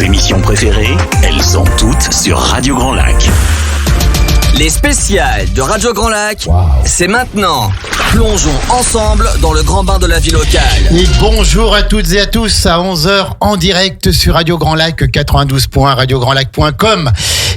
Vos émissions préférées, elles sont toutes sur Radio Grand Lac. Les spéciales de Radio Grand Lac, c'est maintenant. Plongeons ensemble dans le grand bain de la vie locale. Et bonjour à toutes et à tous, à 11h en direct sur Radio Grand Lac 92.1, radiograndlac.com.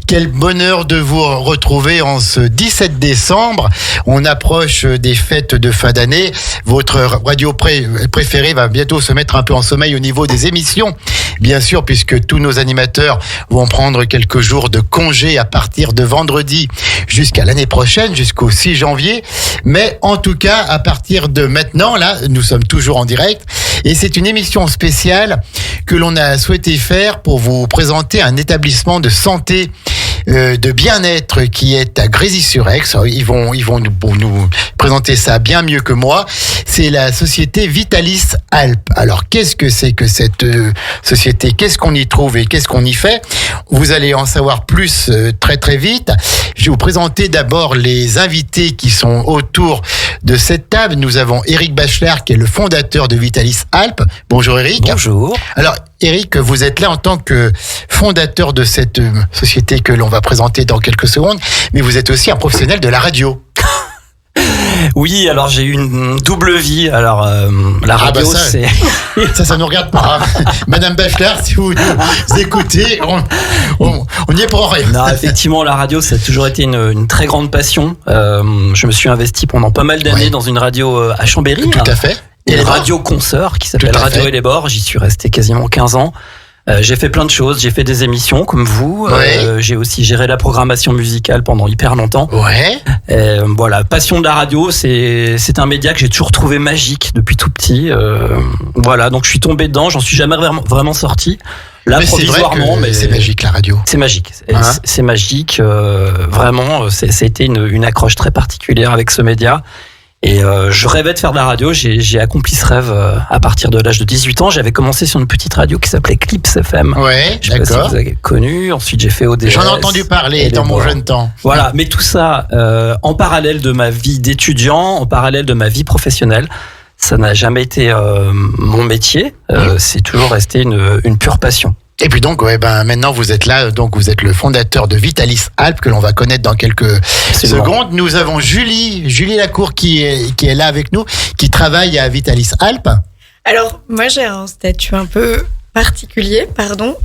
Quel bonheur de vous retrouver en ce 17 décembre. On approche des fêtes de fin d'année. Votre radio préférée va bientôt se mettre un peu en sommeil au niveau des émissions. Bien sûr, puisque tous nos animateurs vont prendre quelques jours de congé à partir de vendredi jusqu'à l'année prochaine, jusqu'au 6 janvier. Mais en tout cas, à partir de maintenant, là, nous sommes toujours en direct. Et c'est une émission spéciale que l'on a souhaité faire pour vous présenter un établissement de santé de bien-être qui est à Grésy-sur-Aix. Ils vont nous présenter ça bien mieux que moi. C'est la société Vitalis Alpes. Alors, qu'est-ce que c'est que cette société? Qu'est-ce qu'on y trouve et qu'est-ce qu'on y fait? Vous allez en savoir plus très très vite. Je vais vous présenter d'abord les invités qui sont autour de cette table. Nous avons Éric Bachelard qui est le fondateur de Vitalis Alpes. Bonjour Éric. Bonjour. Alors Éric, vous êtes là en tant que fondateur de cette société que l'on va présenter dans quelques secondes, mais vous êtes aussi un professionnel de la radio. Oui, alors j'ai eu une double vie. Alors la radio, c'est... ça nous regarde pas. Hein. Madame Bachelard, si vous nous écoutez, on n'y est pour rien. Non, effectivement, la radio, ça a toujours été une très grande passion. Je me suis investi pendant pas mal d'années dans une radio à Chambéry. Tout à fait. Une radio consoeur qui s'appelle Radio et les Bords. J'y suis resté quasiment 15 ans. J'ai fait plein de choses, j'ai fait des émissions comme vous, j'ai aussi géré la programmation musicale pendant hyper longtemps. Voilà, passion de la radio, c'est un média que j'ai toujours trouvé magique depuis tout petit. Voilà, donc je suis tombé dedans, j'en suis jamais vraiment sorti. Là, mais provisoirement, mais c'est magique la radio. C'est magique, c'est magique. Vraiment, c'était une accroche très particulière avec ce média. Et je rêvais de faire de la radio, j'ai accompli ce rêve à partir de l'âge de 18 ans. J'avais commencé sur une petite radio qui s'appelait Clips FM. Ouais, je sais pas si vous avez connu. Ensuite, j'ai fait ODS. J'en ai entendu parler dans mon jeune temps. Voilà, mais tout ça en parallèle de ma vie d'étudiant, en parallèle de ma vie professionnelle. Ça n'a jamais été mon métier. C'est toujours resté une pure passion. Et puis donc, maintenant vous êtes là, donc vous êtes le fondateur de Vitalis Alpes que l'on va connaître dans quelques secondes. Nous avons Julie Lacour qui est là avec nous, qui travaille à Vitalis Alpes. Alors moi j'ai un statut un peu particulier,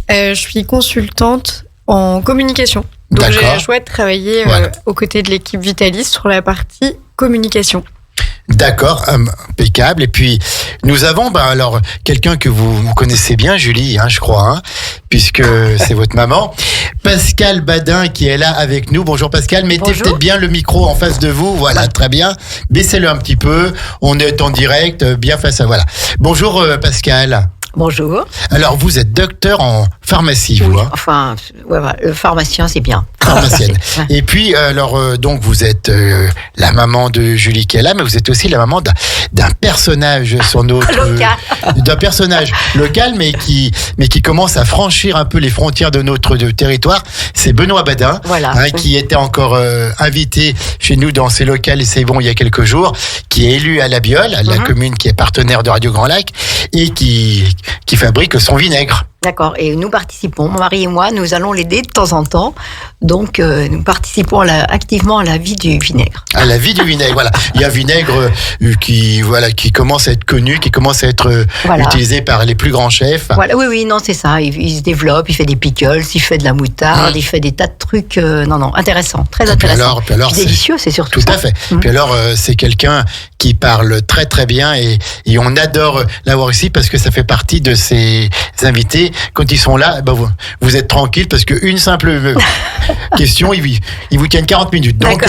je suis consultante en communication. Donc j'ai le choix de travailler aux côtés de l'équipe Vitalis sur la partie communication. D'accord, impeccable. Et puis nous avons alors quelqu'un que vous connaissez bien, Julie, je crois, puisque c'est votre maman, Pascal Badin qui est là avec nous. Bonjour Pascal, mettez peut-être bien le micro en face de vous. Voilà, très bien. Baissez-le un petit peu. On est en direct, bien face à voilà. Bonjour Pascal. Bonjour. Alors, vous êtes docteur en pharmacie, vous, Enfin, le pharmacien, c'est bien. Pharmacienne. Et puis, donc, vous êtes la maman de Julie qui est là, mais vous êtes aussi la maman d'un personnage sur notre... d'un personnage local, mais qui commence à franchir un peu les frontières de notre territoire. C'est Benoît Badin, qui était encore invité chez nous dans ces locales, et c'est bon, il y a quelques jours, qui est élu à La Biole, la commune qui est partenaire de Radio Grand Lac, et qui fabrique son vinaigre. D'accord, et nous participons, mon mari et moi, nous allons l'aider de temps en temps. Donc, nous participons activement à la vie du vinaigre. À la vie du vinaigre, voilà. Il y a un vinaigre qui commence à être connu, qui commence à être utilisé par les plus grands chefs. Voilà, oui, non, c'est ça. Il se développe, il fait des pickles, il fait de la moutarde, il fait des tas de trucs. Intéressant, très intéressant. Puis alors, délicieux, c'est surtout ça. Tout à fait. Puis alors, c'est quelqu'un qui parle très très bien et on adore l'avoir ici parce que ça fait partie de ses invités. Quand ils sont là, vous êtes tranquille parce qu'une simple question, ils vous tiennent 40 minutes. Donc,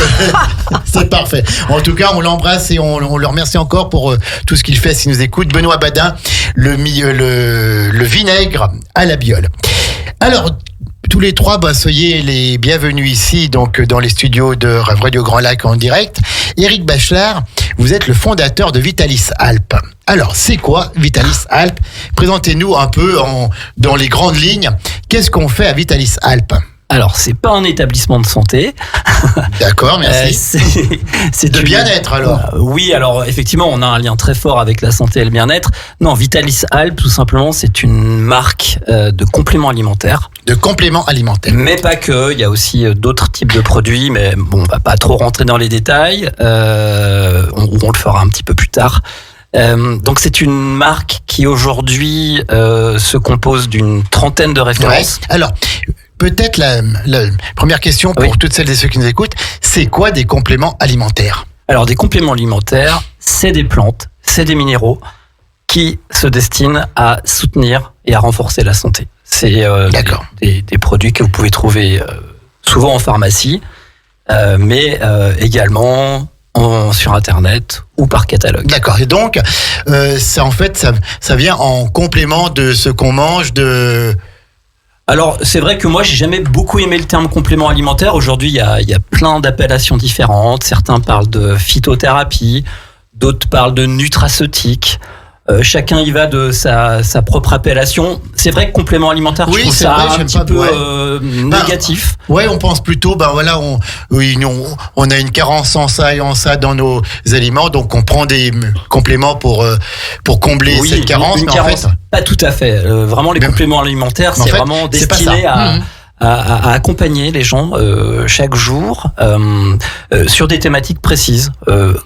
c'est parfait. En tout cas, on l'embrasse et on le remercie encore pour tout ce qu'il fait s'il nous écoute. Benoît Badin, le vinaigre à La Biole. Alors, tous les trois, soyez les bienvenus ici, donc dans les studios de Radio Grand Lac en direct. Éric Bachelard, vous êtes le fondateur de Vitalis Alpes. Alors, c'est quoi Vitalis Alpes? Présentez-nous un peu dans les grandes lignes. Qu'est-ce qu'on fait à Vitalis Alpes? Alors, c'est pas un établissement de santé. D'accord, merci. C'est de bien-être, alors. Oui, alors effectivement, on a un lien très fort avec la santé et le bien-être. Non, Vitalis Alp, tout simplement, c'est une marque de compléments alimentaires. De compléments alimentaires. Mais pas que. Il y a aussi d'autres types de produits, mais bon, on va pas trop rentrer dans les détails. On le fera un petit peu plus tard. Donc c'est une marque qui aujourd'hui se compose d'une 30aine de références. Ouais. Alors, peut-être la première question pour toutes celles et ceux qui nous écoutent, c'est quoi des compléments alimentaires ? Alors des compléments alimentaires, c'est des plantes, c'est des minéraux qui se destinent à soutenir et à renforcer la santé. C'est des produits que vous pouvez trouver souvent en pharmacie, mais également sur Internet ou par catalogue. D'accord. Et donc, ça vient en complément de ce qu'on mange Alors, c'est vrai que moi, j'ai jamais beaucoup aimé le terme complément alimentaire. Aujourd'hui, il y a plein d'appellations différentes. Certains parlent de phytothérapie, d'autres parlent de nutraceutique. Chacun y va de sa propre appellation. C'est vrai que complément alimentaire, je trouve ça un petit peu négatif. Ouais, on pense plutôt, on a une carence en ça et en ça dans nos aliments, donc on prend des compléments pour combler cette carence. Mais en fait, pas tout à fait. Vraiment, les compléments alimentaires, c'est vraiment destiné à accompagner les gens chaque jour sur des thématiques précises,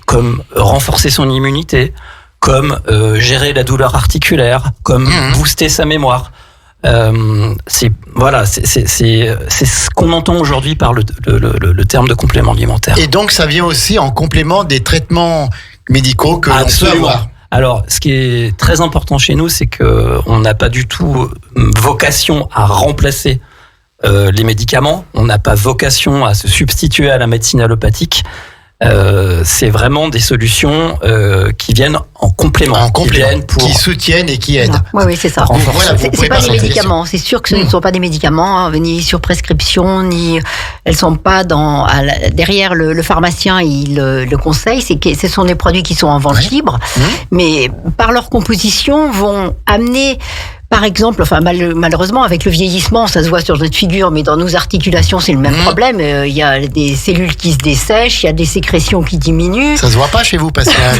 comme renforcer son immunité, comme gérer la douleur articulaire, comme booster sa mémoire. C'est ce qu'on entend aujourd'hui par le terme de complément alimentaire. Et donc ça vient aussi en complément des traitements médicaux que l'on peut avoir. Alors, ce qui est très important chez nous, c'est que on n'a pas du tout vocation à remplacer les médicaments. On n'a pas vocation à se substituer à la médecine allopathique. C'est vraiment des solutions qui viennent en complément, qui soutiennent et qui aident. Oui, c'est ça. C'est pas des médicaments. C'est sûr que ce ne sont pas des médicaments, ni sur prescription, ni elles sont pas derrière le pharmacien. Il le conseille. Ce sont des produits qui sont en vente libre, mais par leur composition vont amener. Par exemple, malheureusement, avec le vieillissement, ça se voit sur notre figure, mais dans nos articulations, c'est le même problème. Il y a des cellules qui se dessèchent, il y a des sécrétions qui diminuent. Ça se voit pas chez vous, Pascal.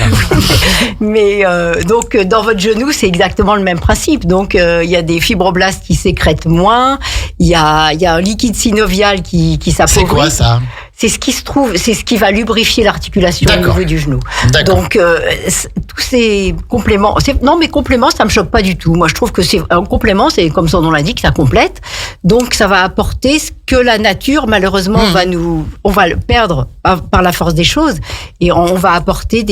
Mais donc, dans votre genou, c'est exactement le même principe. Donc, il y a des fibroblastes qui sécrètent moins. Il y a un liquide synovial qui s'appauvrit. C'est quoi ça ? C'est ce qui se trouve, c'est ce qui va lubrifier l'articulation au niveau du genou. Donc tous ces compléments, mais compléments, ça me choque pas du tout. Moi, je trouve que c'est un complément, c'est comme son nom l'indique, ça complète. Donc ça va apporter ce que la nature, malheureusement, on va le perdre par la force des choses, et on va apporter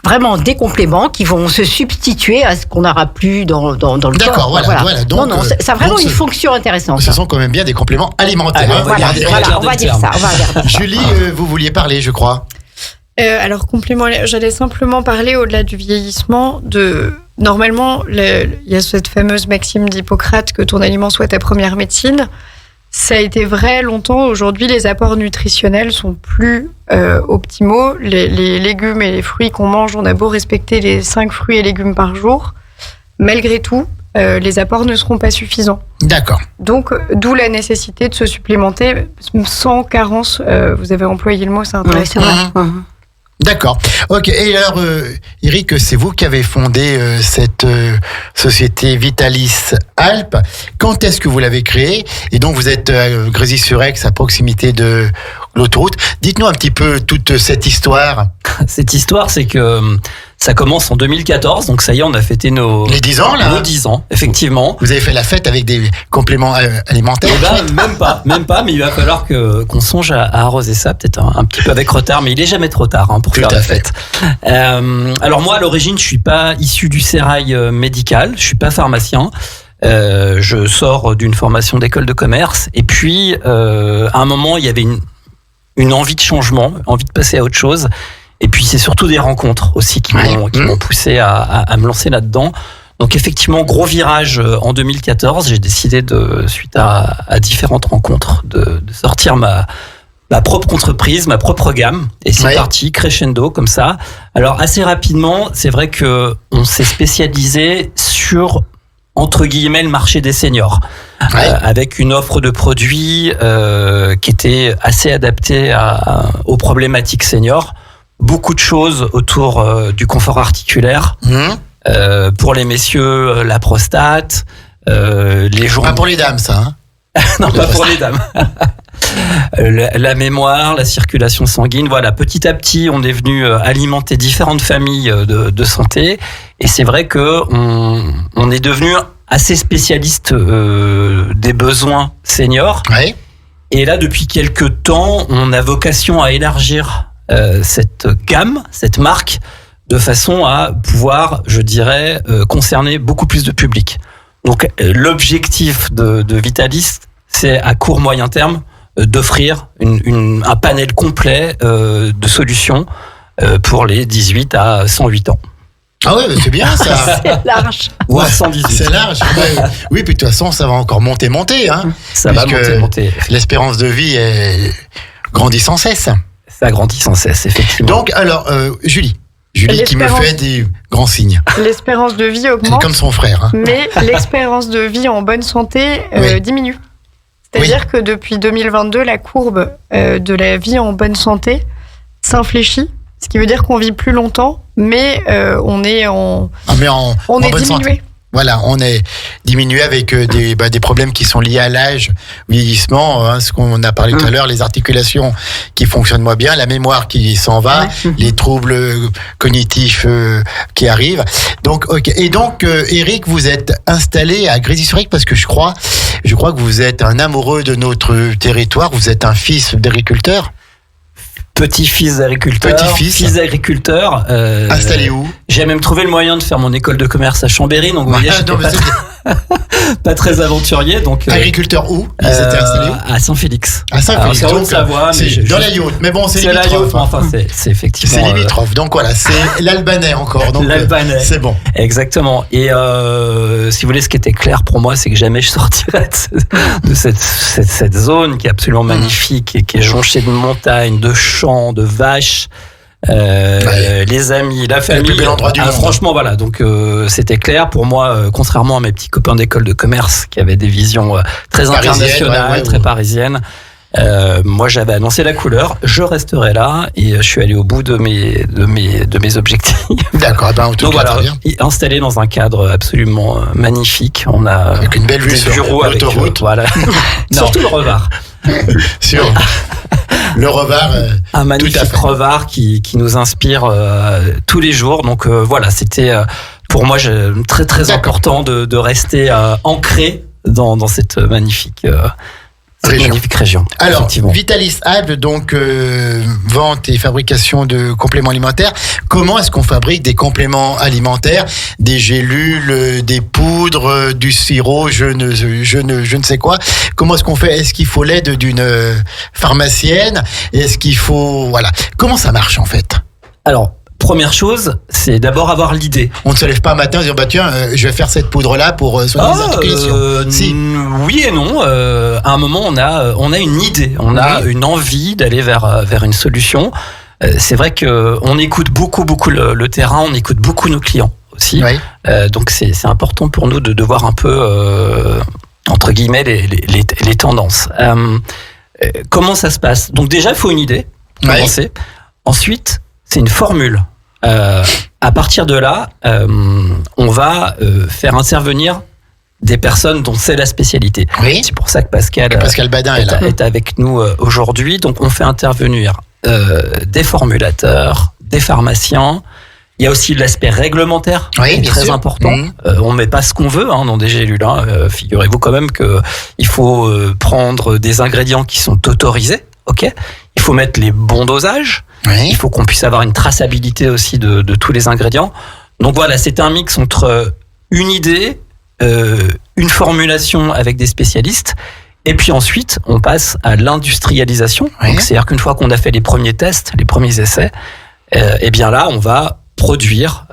vraiment des compléments qui vont se substituer à ce qu'on n'aura plus dans le corps. D'accord, voilà. Donc, ça a vraiment une fonction intéressante. Ce sont quand même bien des compléments alimentaires. On va dire ça. Julie, vous vouliez parler, je crois. Alors, j'allais simplement parler au-delà du vieillissement normalement, il y a cette fameuse maxime d'Hippocrate que ton aliment soit ta première médecine. Ça a été vrai longtemps. Aujourd'hui, les apports nutritionnels sont plus optimaux. Les légumes et les fruits qu'on mange, on a beau respecter les 5 fruits et légumes par jour. Malgré tout, les apports ne seront pas suffisants. D'accord. Donc, d'où la nécessité de se supplémenter sans carence. Vous avez employé le mot, c'est intéressant. D'accord. Ok. Et alors, Eric, c'est vous qui avez fondé cette société Vitalis Alp. Quand est-ce que vous l'avez créée ? Et donc, vous êtes à Grésy-sur-Aix, à proximité de l'autoroute. Dites-nous un petit peu toute cette histoire. Cette histoire, c'est que ça commence en 2014, donc ça y est, on a fêté les 10 ans, là. Nos 10 ans, effectivement. Vous avez fait la fête avec des compléments alimentaires ? Même pas, mais il va falloir qu'on songe à arroser ça, peut-être un petit peu avec retard, mais il est jamais trop tard pour faire la fête. Alors moi, à l'origine, je suis pas issu du sérail médical, je suis pas pharmacien. Je sors d'une formation d'école de commerce, et puis à un moment, il y avait une envie de changement, envie de passer à autre chose. Et puis c'est surtout des rencontres aussi qui m'ont poussé à me lancer là-dedans. Donc effectivement, gros virage en 2014. J'ai décidé suite à différentes rencontres, de sortir ma propre entreprise, ma propre gamme. Et c'est parti, crescendo, comme ça. Alors assez rapidement, c'est vrai que on s'est spécialisé sur entre guillemets le marché des seniors, avec une offre de produits qui était assez adaptée aux problématiques seniors. Beaucoup de choses autour du confort articulaire. Pour les messieurs, la prostate, les joints. Pas pour les dames, ça. Non, pas pour les dames. La mémoire, la circulation sanguine, voilà. Petit à petit, on est venu alimenter différentes familles de santé, et c'est vrai que on est devenu assez spécialiste des besoins seniors. Et là, depuis quelques temps, on a vocation à élargir cette gamme, cette marque, de façon à pouvoir, je dirais, concerner beaucoup plus de public. Donc, l'objectif de Vitalis, c'est à court moyen terme d'offrir un panel complet de solutions pour les 18 à 108 ans. Ah ouais, c'est bien ça. C'est large. Voire 118. C'est large. Oui, puis de toute façon, ça va encore monter. Hein, ça va monter. L'espérance de vie grandit sans cesse. Ça grandit sans cesse, effectivement. Donc, alors, Julie qui me fait des grands signes. L'espérance de vie augmente. C'est comme son frère. Hein. Mais l'espérance de vie en bonne santé diminue. C'est-à-dire que depuis 2022, la courbe de la vie en bonne santé s'infléchit. Ce qui veut dire qu'on vit plus longtemps, mais on est diminué. Santé. Voilà, on est diminué avec des problèmes qui sont liés à l'âge, vieillissement, ce qu'on a parlé tout à l'heure, les articulations qui fonctionnent moins bien, la mémoire qui s'en va, les troubles cognitifs qui arrivent. Donc, Et donc, Eric, vous êtes installé à Grésy-sur-Aigle parce que je crois que vous êtes un amoureux de notre territoire. Vous êtes un fils d'agriculteur. Petit-fils d'agriculteur. Fils d'agriculteur. Installé où ? J'ai même trouvé le moyen de faire mon école de commerce à Chambéry, donc vous voyez, j'étais pas très aventurier. Donc, agriculteur où ? Ils étaient installés où ? À Saint-Félix. À Saint-Félix, donc Savoie, c'est dans la Yaute, mais bon, c'est limitrophe. La Yaute, enfin, c'est effectivement. C'est limitrophe, donc voilà, c'est l'Albanais encore. Donc l'Albanais. C'est bon. Exactement. Et si vous voulez, ce qui était clair pour moi, c'est que jamais je sortirais de cette zone qui est absolument magnifique et qui est jonchée de montagnes, de champs, de vaches. Les amis, la famille, le plus bel endroit du monde. Franchement, voilà. Donc, c'était clair pour moi. Contrairement à mes petits copains d'école de commerce qui avaient des visions très internationales, très parisiennes. Moi, j'avais annoncé la couleur. Je resterai là et je suis allé au bout de mes objectifs. D'accord. Ben, donc voilà, installé dans un cadre absolument magnifique. On a avec une belle vue sur l'autoroute. Voilà. Surtout le Revard. Sur le Revard. Un magnifique Revard qui nous inspire tous les jours. Donc voilà, c'était pour moi très très important de rester ancré dans cette magnifique région. Alors, Vitalis Alpes, donc vente et fabrication de compléments alimentaires. Comment est-ce qu'on fabrique des compléments alimentaires, des gélules, des poudres, du sirop, je ne sais quoi. Comment est-ce qu'on fait ? Est-ce qu'il faut l'aide d'une pharmacienne ? Est-ce qu'il faut comment ça marche en fait ? Alors, première chose, c'est d'abord avoir l'idée. On ne se lève pas un matin en disant tiens, je vais faire cette poudre-là pour soigner les articulations. Si. Oui et non. À un moment, on a une idée, on a une envie d'aller vers une solution. C'est vrai que on écoute beaucoup le terrain, on écoute beaucoup nos clients aussi. Donc c'est important pour nous de voir un peu entre guillemets les tendances. Comment ça se passe ? Donc déjà, il faut une idée. Commencer. Ensuite, c'est une formule. À partir de là, on va faire intervenir des personnes dont c'est la spécialité. C'est pour ça que Pascal Badin est avec nous aujourd'hui. Donc, on fait intervenir des formulateurs, des pharmaciens. Il y a aussi l'aspect réglementaire qui est très important. On met pas ce qu'on veut dans des gélules. Figurez-vous quand même qu'il faut prendre des ingrédients qui sont autorisés. Il faut mettre les bons dosages. Il faut qu'on puisse avoir une traçabilité aussi de tous les ingrédients. Donc voilà, c'est un mix entre une idée, une formulation avec des spécialistes, et puis ensuite on passe à l'industrialisation. Donc c'est-à-dire qu'une fois qu'on a fait les premiers tests, les premiers essais, et bien là on va produire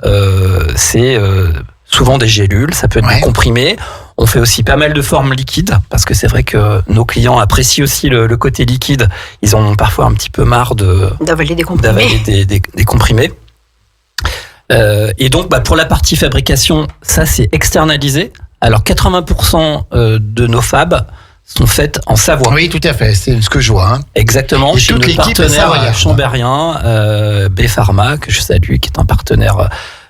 souvent des gélules, ça peut être des comprimés. On fait aussi pas mal de formes liquides, parce que c'est vrai que nos clients apprécient aussi le côté liquide. Ils ont parfois un petit peu marre d'avaler des comprimés. Des comprimés. Et donc, pour la partie fabrication, ça c'est externalisé Alors 80% de nos fabs sont faites en Savoie. Oui, tout à fait, c'est ce que je vois. Hein. Exactement. Et chez toute nos partenaires chambériens, B-Pharma, que je salue, qui est un partenaire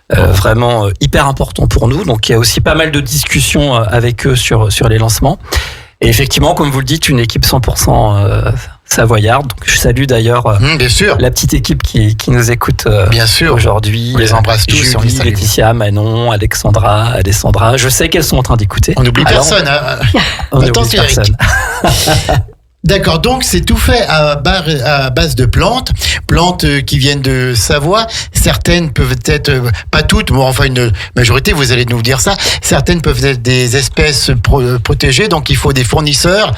vraiment hyper important pour nous. Donc il y a aussi pas mal de discussions avec eux sur les lancements. Et effectivement, comme vous le dites, une équipe 100% savoyarde. Donc je salue d'ailleurs bien sûr. la petite équipe qui nous écoute bien sûr. Aujourd'hui. On les embrasse tous. Julie, Laetitia, Manon, Alexandra. Je sais qu'elles sont en train d'écouter. On n'oublie personne. On n'oublie personne. D'accord, donc c'est tout fait à base de plantes qui viennent de Savoie. Certaines peuvent être, pas toutes, mais enfin une majorité, vous allez nous dire ça. Certaines peuvent être des espèces protégées, donc il faut des fournisseurs.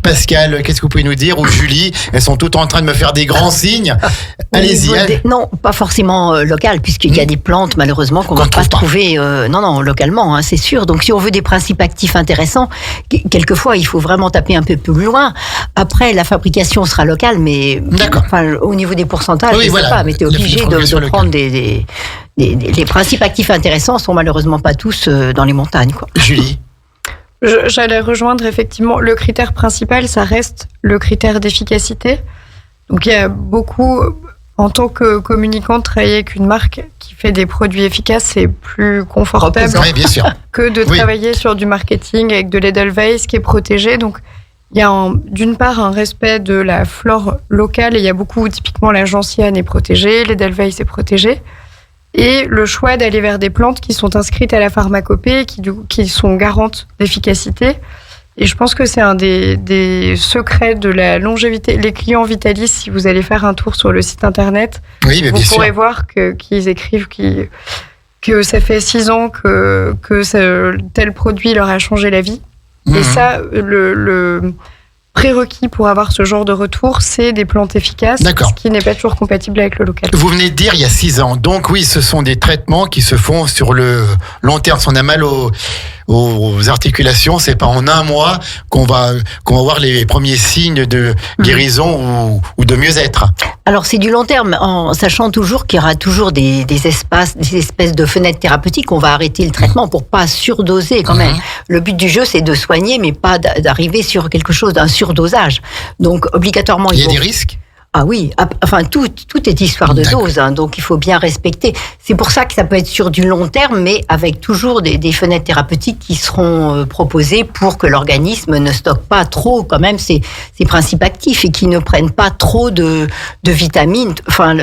Pascal, qu'est-ce que vous pouvez nous dire? Ou Julie, elles sont toutes en train de me faire des grands signes. Allez-y. Non, pas forcément local, puisqu'il y a des plantes malheureusement qu'on ne va pas trouver localement, hein, c'est sûr. Donc si on veut des principes actifs intéressants, quelquefois il faut vraiment taper un peu plus loin. Après, la fabrication sera locale, mais au niveau des pourcentages, je ne sais pas, mais tu es obligé de prendre les principes actifs intéressants sont malheureusement pas tous dans les montagnes. Quoi. Julie? J'allais rejoindre effectivement, le critère principal, ça reste le critère d'efficacité. Donc il y a beaucoup, en tant que communicant, de travailler avec une marque qui fait des produits efficaces, c'est plus confortable bien sûr. que de travailler sur du marketing avec de l'Edelweiss qui est protégé. Donc il y a d'une part un respect de la flore locale, et il y a beaucoup, typiquement la gentiane est protégée, l'Edelweiss est protégé, et le choix d'aller vers des plantes qui sont inscrites à la pharmacopée, qui sont garantes d'efficacité. Et je pense que c'est un des secrets de la longévité. Les clients Vitalis, si vous allez faire un tour sur le site internet, vous pourrez voir qu'ils écrivent que ça fait 6 ans que tel produit leur a changé la vie. Et ça, le prérequis pour avoir ce genre de retour, c'est des plantes efficaces, ce qui n'est pas toujours compatible avec le local. Vous venez de dire il y a 6 ans, donc oui, ce sont des traitements qui se font sur le long terme. Si on a mal aux articulations, c'est pas en un mois qu'on va voir les premiers signes de guérison ou de mieux-être. Alors c'est du long terme, en sachant toujours qu'il y aura toujours des espèces de fenêtres thérapeutiques. On va arrêter le traitement pour pas surdoser quand même. Le but du jeu, c'est de soigner, mais pas d'arriver sur quelque chose d'un surdosage. Donc obligatoirement, il y a des risques. Ah oui, enfin tout est histoire de dose, hein, donc il faut bien respecter. C'est pour ça que ça peut être sur du long terme, mais avec toujours des fenêtres thérapeutiques qui seront proposées pour que l'organisme ne stocke pas trop quand même ses principes actifs et qui ne prennent pas trop de vitamines. Enfin,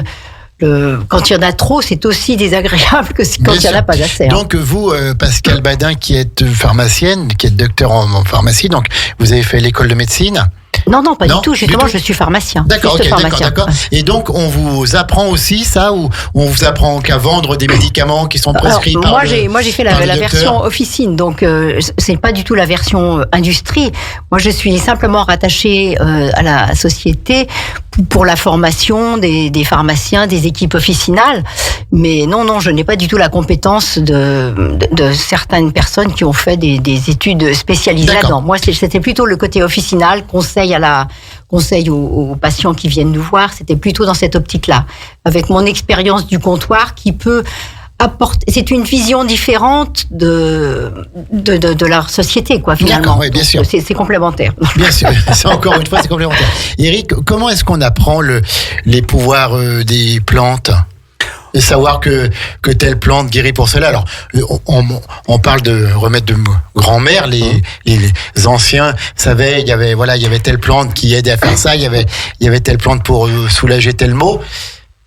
quand il y en a trop, c'est aussi désagréable que quand il n'y en a pas assez. Donc vous, Pascal Badin, qui êtes pharmacienne, qui êtes docteur en pharmacie, donc vous avez fait l'école de médecine? Non, pas du tout. Justement, je suis pharmacien. D'accord. Et donc, on vous apprend aussi ça, ou on vous apprend qu'à vendre des médicaments qui sont prescrits par moi, j'ai fait la version officine, donc c'est pas du tout la version industrie. Moi, je suis simplement rattachée à la société pour la formation des pharmaciens, des équipes officinales. Mais non, je n'ai pas du tout la compétence de certaines personnes qui ont fait des études spécialisées là-dedans. Moi, c'était plutôt le côté officinal, conseil aux patients qui viennent nous voir. C'était plutôt dans cette optique-là, avec mon expérience du comptoir qui peut apporter. C'est une vision différente de leur société, quoi, finalement. D'accord, oui, bien sûr. C'est complémentaire. Bien sûr, encore une fois, c'est complémentaire. Eric, comment est-ce qu'on apprend les pouvoirs des plantes? Et savoir que telle plante guérit pour cela. Alors, on parle de remèdes de grand-mère. Les anciens savaient, il y avait telle plante qui aidait à faire ça. Il y avait telle plante pour soulager tel mot.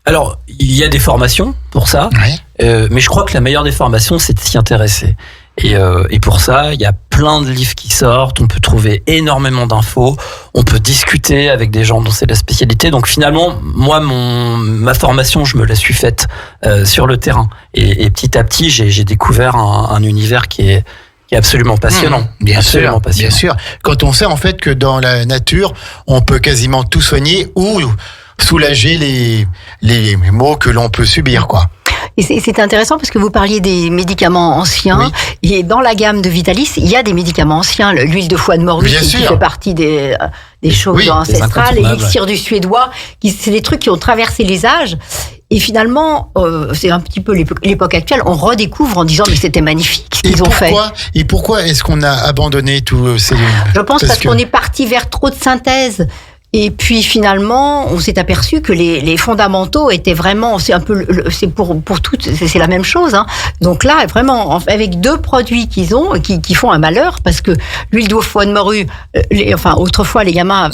Alors, il y a des formations pour ça. Mais je crois que la meilleure des formations, c'est de s'y intéresser. Et pour ça, il y a plein de livres qui sortent, on peut trouver énormément d'infos, on peut discuter avec des gens dont c'est la spécialité. Donc finalement, moi, ma formation, je me la suis faite sur le terrain. Et petit à petit, j'ai découvert un univers qui est absolument passionnant. Bien sûr. Quand on sait en fait que dans la nature, on peut quasiment tout soigner ou soulager les maux que l'on peut subir, quoi. Et c'est intéressant parce que vous parliez des médicaments anciens. Et dans la gamme de Vitalis, il y a des médicaments anciens. L'huile de foie de morue qui fait partie des choses ancestrales. L'élixir du suédois, c'est des trucs qui ont traversé les âges Et finalement, c'est un petit peu l'époque actuelle, on redécouvre en disant mais c'était magnifique ce qu'ils ont fait. Et pourquoi est-ce qu'on a abandonné tous ces... Je pense parce qu'on est parti vers trop de synthèse. Et puis finalement, on s'est aperçu que les fondamentaux étaient vraiment, c'est un peu, c'est pour toutes, c'est la même chose. Hein. Donc là, vraiment, avec 2 produits qu'ils ont, qui font un malheur, parce que l'huile de foie de morue, autrefois les gamins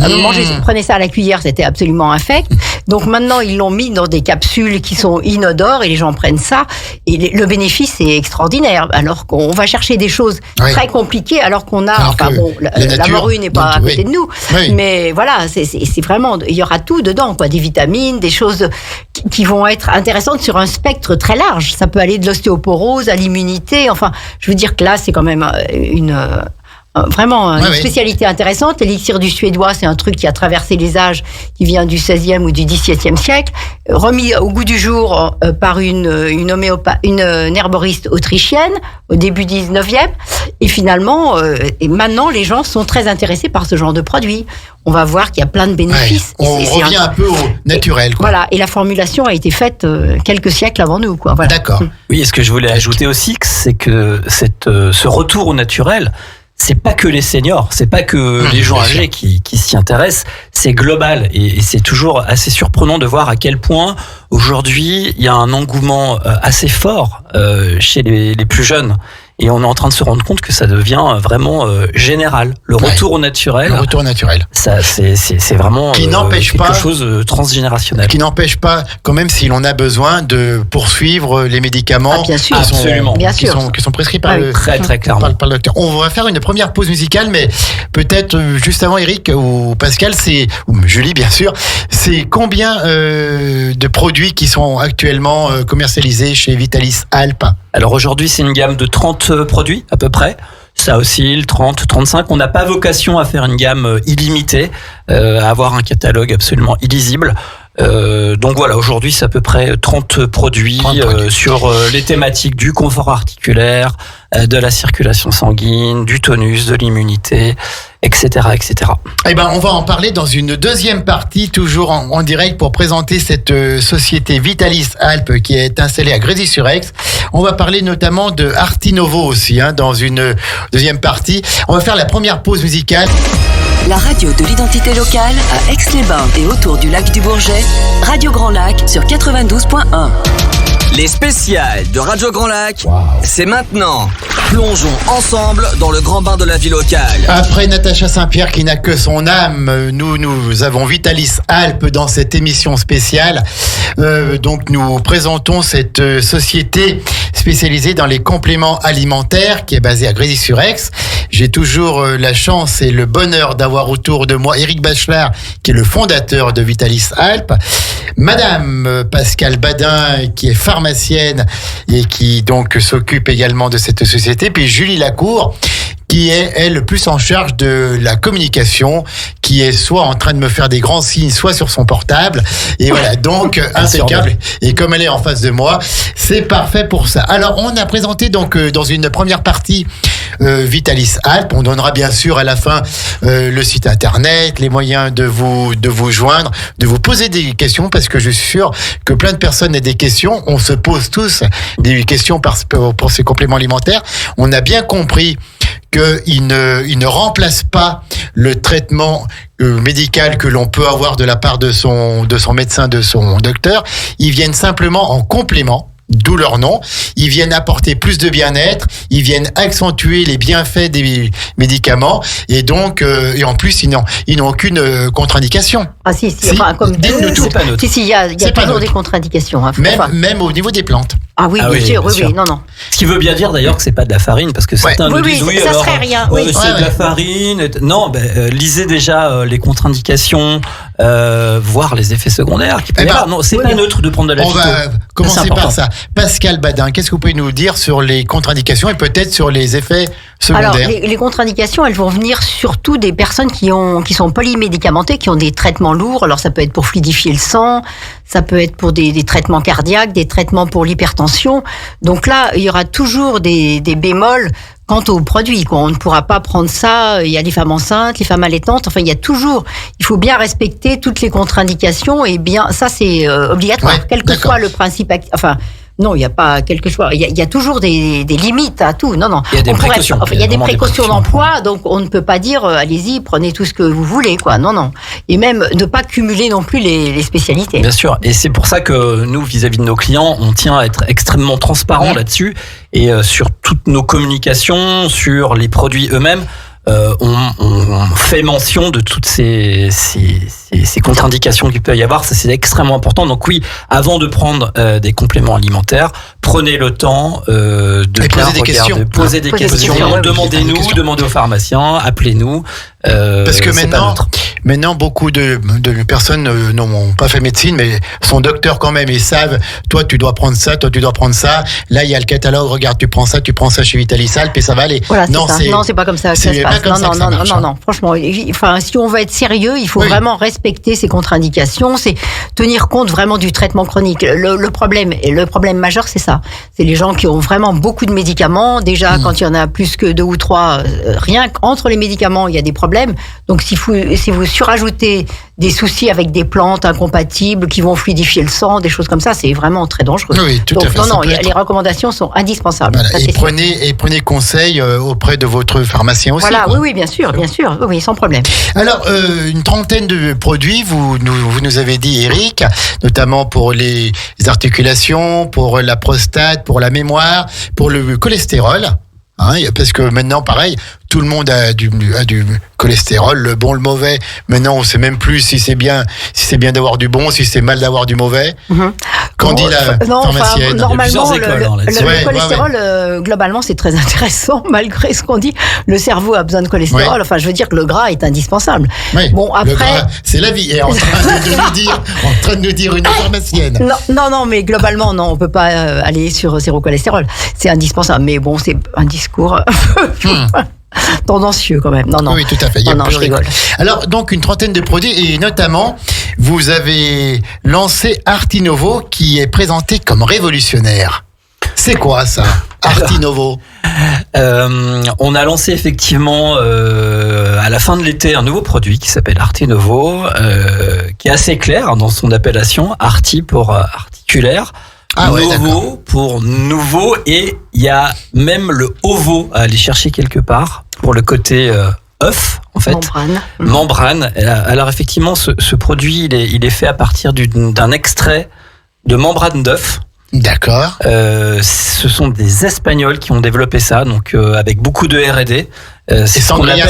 prenaient ça à la cuillère, c'était absolument infect. Donc maintenant, ils l'ont mis dans des capsules qui sont inodores et les gens prennent ça. Et le bénéfice est extraordinaire. Alors qu'on va chercher des choses très compliquées, alors qu'on a, la morue n'est pas à côté de nous, mais voilà, c'est vraiment, il y aura tout dedans, quoi, des vitamines, des choses qui vont être intéressantes sur un spectre très large. Ça peut aller de l'ostéoporose à l'immunité. Enfin, je veux dire que là, c'est quand même vraiment une spécialité intéressante. L'élixir du Suédois, c'est un truc qui a traversé les âges, qui vient du XVIe ou du XVIIe siècle, remis au goût du jour par une herboriste autrichienne au début du XIXe. Et finalement, et maintenant, les gens sont très intéressés par ce genre de produit. On va voir qu'il y a plein de bénéfices. Ouais, on revient un peu au naturel, quoi. Voilà, et la formulation a été faite quelques siècles avant nous, quoi. Voilà. D'accord. Oui, et ce que je voulais ajouter aussi, c'est que ce retour au naturel, c'est pas que les seniors, c'est pas que les gens âgés qui s'y intéressent, c'est global et c'est toujours assez surprenant de voir à quel point aujourd'hui il y a un engouement assez fort chez les plus jeunes. Et on est en train de se rendre compte que ça devient vraiment général. Le retour au naturel. Le retour au naturel. Ça, c'est vraiment quelque chose de transgénérationnel. Qui n'empêche pas, quand même, si l'on a besoin de poursuivre les médicaments bien sûr. Qui sont prescrits par le docteur. On va faire une première pause musicale, mais peut-être juste avant, Eric ou Pascal, ou Julie, bien sûr, c'est combien de produits qui sont actuellement commercialisés chez Vitalis Alpes? Alors aujourd'hui, c'est une gamme de 30 produits à peu près. Ça oscille 30, 35. On n'a pas vocation à faire une gamme illimitée, à avoir un catalogue absolument illisible. Donc voilà, aujourd'hui, c'est à peu près 30 produits, sur les thématiques du confort articulaire, de la circulation sanguine, du tonus, de l'immunité, etc., etc. Eh ben, on va en parler dans une deuxième partie, toujours en direct, pour présenter cette société Vitalis Alpes qui est installée à Grésy-sur-Aix. On va parler notamment de Artinovo aussi, dans une deuxième partie. On va faire la première pause musicale. La radio de l'identité locale à Aix-les-Bains et autour du lac du Bourget, Radio Grand Lac sur 92.1. Les spéciales de Radio Grand Lac, c'est maintenant. Plongeons ensemble dans le grand bain de la vie locale. Après Natacha Saint-Pierre qui n'a que son âme, nous avons Vitalis Alpes dans cette émission spéciale. Donc nous présentons cette société spécialisée dans les compléments alimentaires qui est basée à Grésy-sur-Aix. J'ai toujours la chance et le bonheur d'avoir autour de moi Éric Bachelard, qui est le fondateur de Vitalis Alpes, Madame Pascale Badin, qui est pharmacienne et qui donc s'occupe également de cette société, puis Julie Lacour, qui est, elle, plus en charge de la communication, qui est soit en train de me faire des grands signes, soit sur son portable. Et voilà, donc, impeccable. Et comme elle est en face de moi, c'est parfait pour ça. Alors, on a présenté donc dans une première partie Vitalis Alpes. On donnera bien sûr à la fin le site internet, les moyens de vous joindre, de vous poser des questions, parce que je suis sûr que plein de personnes ont des questions. On se pose tous des questions pour ces compléments alimentaires. On a bien compris qu'il ne remplace pas le traitement médical que l'on peut avoir de la part de son médecin, de son docteur. Ils viennent simplement en complément, d'où leur nom. Ils viennent apporter plus de bien-être, ils viennent accentuer les bienfaits des médicaments, et donc et en plus ils n'ont aucune contre-indication. Ah si, enfin, comme dites-nous tout. Si, il y a toujours des contre-indications. Même au niveau des plantes. Ah oui, bien sûr, oui, non. Ce qui veut bien dire d'ailleurs que c'est pas de la farine, parce que certains nous disent ça alors, serait rien. C'est de la farine. Non, lisez déjà les contre-indications, voir les effets secondaires qui peuvent y avoir. Non, c'est pas neutre de prendre de la phyto. On va commencer par ça. Pascal Badin, qu'est-ce que vous pouvez nous dire sur les contre-indications et peut-être sur les effets secondaires? Alors, les contre-indications, elles vont venir surtout des personnes qui sont polymédicamentées, qui ont des traitements lourds. Alors, ça peut être pour fluidifier le sang, ça peut être pour des traitements cardiaques, des traitements pour l'hypertension. Donc là, il y aura toujours des bémols quant aux produits, quoi. On ne pourra pas prendre ça. Il y a les femmes enceintes, les femmes allaitantes. Enfin, il faut bien respecter toutes les contre-indications et bien, ça c'est obligatoire, quel que soit le principe. Enfin. Non, il n'y a pas quelque chose. Il y a toujours des limites à tout. Non. Il y a des précautions. Il y a des précautions d'emploi, donc on ne peut pas dire allez-y, prenez tout ce que vous voulez, quoi. Non. Et même ne pas cumuler non plus les spécialités. Bien sûr. Et c'est pour ça que nous, vis-à-vis de nos clients, on tient à être extrêmement transparent là-dessus et sur toutes nos communications, sur les produits eux-mêmes. On fait mention de toutes ces contre-indications qu'il peut y avoir. Ça, c'est extrêmement important. Donc oui, avant de prendre des compléments alimentaires, prenez le temps de poser des questions. Demandez-nous, demandez aux pharmaciens, appelez-nous. Parce que maintenant, beaucoup de personnes n'ont pas fait médecine, mais sont docteurs quand même et savent, toi tu dois prendre ça, toi tu dois prendre ça. Là, il y a le catalogue, regarde, tu prends ça chez Vitalisalp et ça va aller. Voilà, non, c'est pas comme ça que ça se passe. Non. Franchement, si on veut être sérieux, il faut vraiment respecter ces contre-indications, c'est tenir compte vraiment du traitement chronique. Le problème majeur, c'est ça. C'est les gens qui ont vraiment beaucoup de médicaments. Déjà, quand il y en a plus que 2 ou 3, rien qu'entre les médicaments, il y a des problèmes. Donc, si vous surajoutez des soucis avec des plantes incompatibles qui vont fluidifier le sang, des choses comme ça, c'est vraiment très dangereux. Oui, tout à fait. Les recommandations sont indispensables. Voilà. Et prenez conseil auprès de votre pharmacien aussi. Voilà, oui, bien sûr, oui, sans problème. Alors, une trentaine de produits, vous nous avez dit, Eric, notamment pour les articulations, pour la prostate, pour la mémoire, pour le cholestérol. Parce que maintenant, pareil, tout le monde a du cholestérol, le bon, le mauvais. Maintenant, on sait même plus si c'est bien d'avoir du bon, si c'est mal d'avoir du mauvais. Qu'en dit la pharmacienne? Normalement, le cholestérol, globalement, c'est très intéressant, malgré ce qu'on dit. Le cerveau a besoin de cholestérol. Ouais. Enfin, je veux dire que le gras est indispensable. Oui. Bon, après, le gras, c'est la vie. Et en train de nous dire une pharmacienne. Non, mais globalement, non, on peut pas aller sur zéro cholestérol. C'est indispensable. Mais bon, c'est un discours tendancieux quand même. Non. Oui, tout à fait. Je rigole. Alors, donc, une trentaine de produits et notamment, vous avez lancé Artinovo qui est présenté comme révolutionnaire. C'est quoi ça, Artinovo? On a lancé effectivement à la fin de l'été un nouveau produit qui s'appelle Artinovo, qui est assez clair dans son appellation, Arti pour articulaire. Novo pour nouveau, et il y a même le ovo à aller chercher quelque part pour le côté œuf, en fait. Membrane. Alors effectivement, ce produit, il est fait à partir d'un extrait de membrane d'œuf. D'accord. Ce sont des Espagnols qui ont développé ça, donc avec beaucoup de R&D. C'est sangria.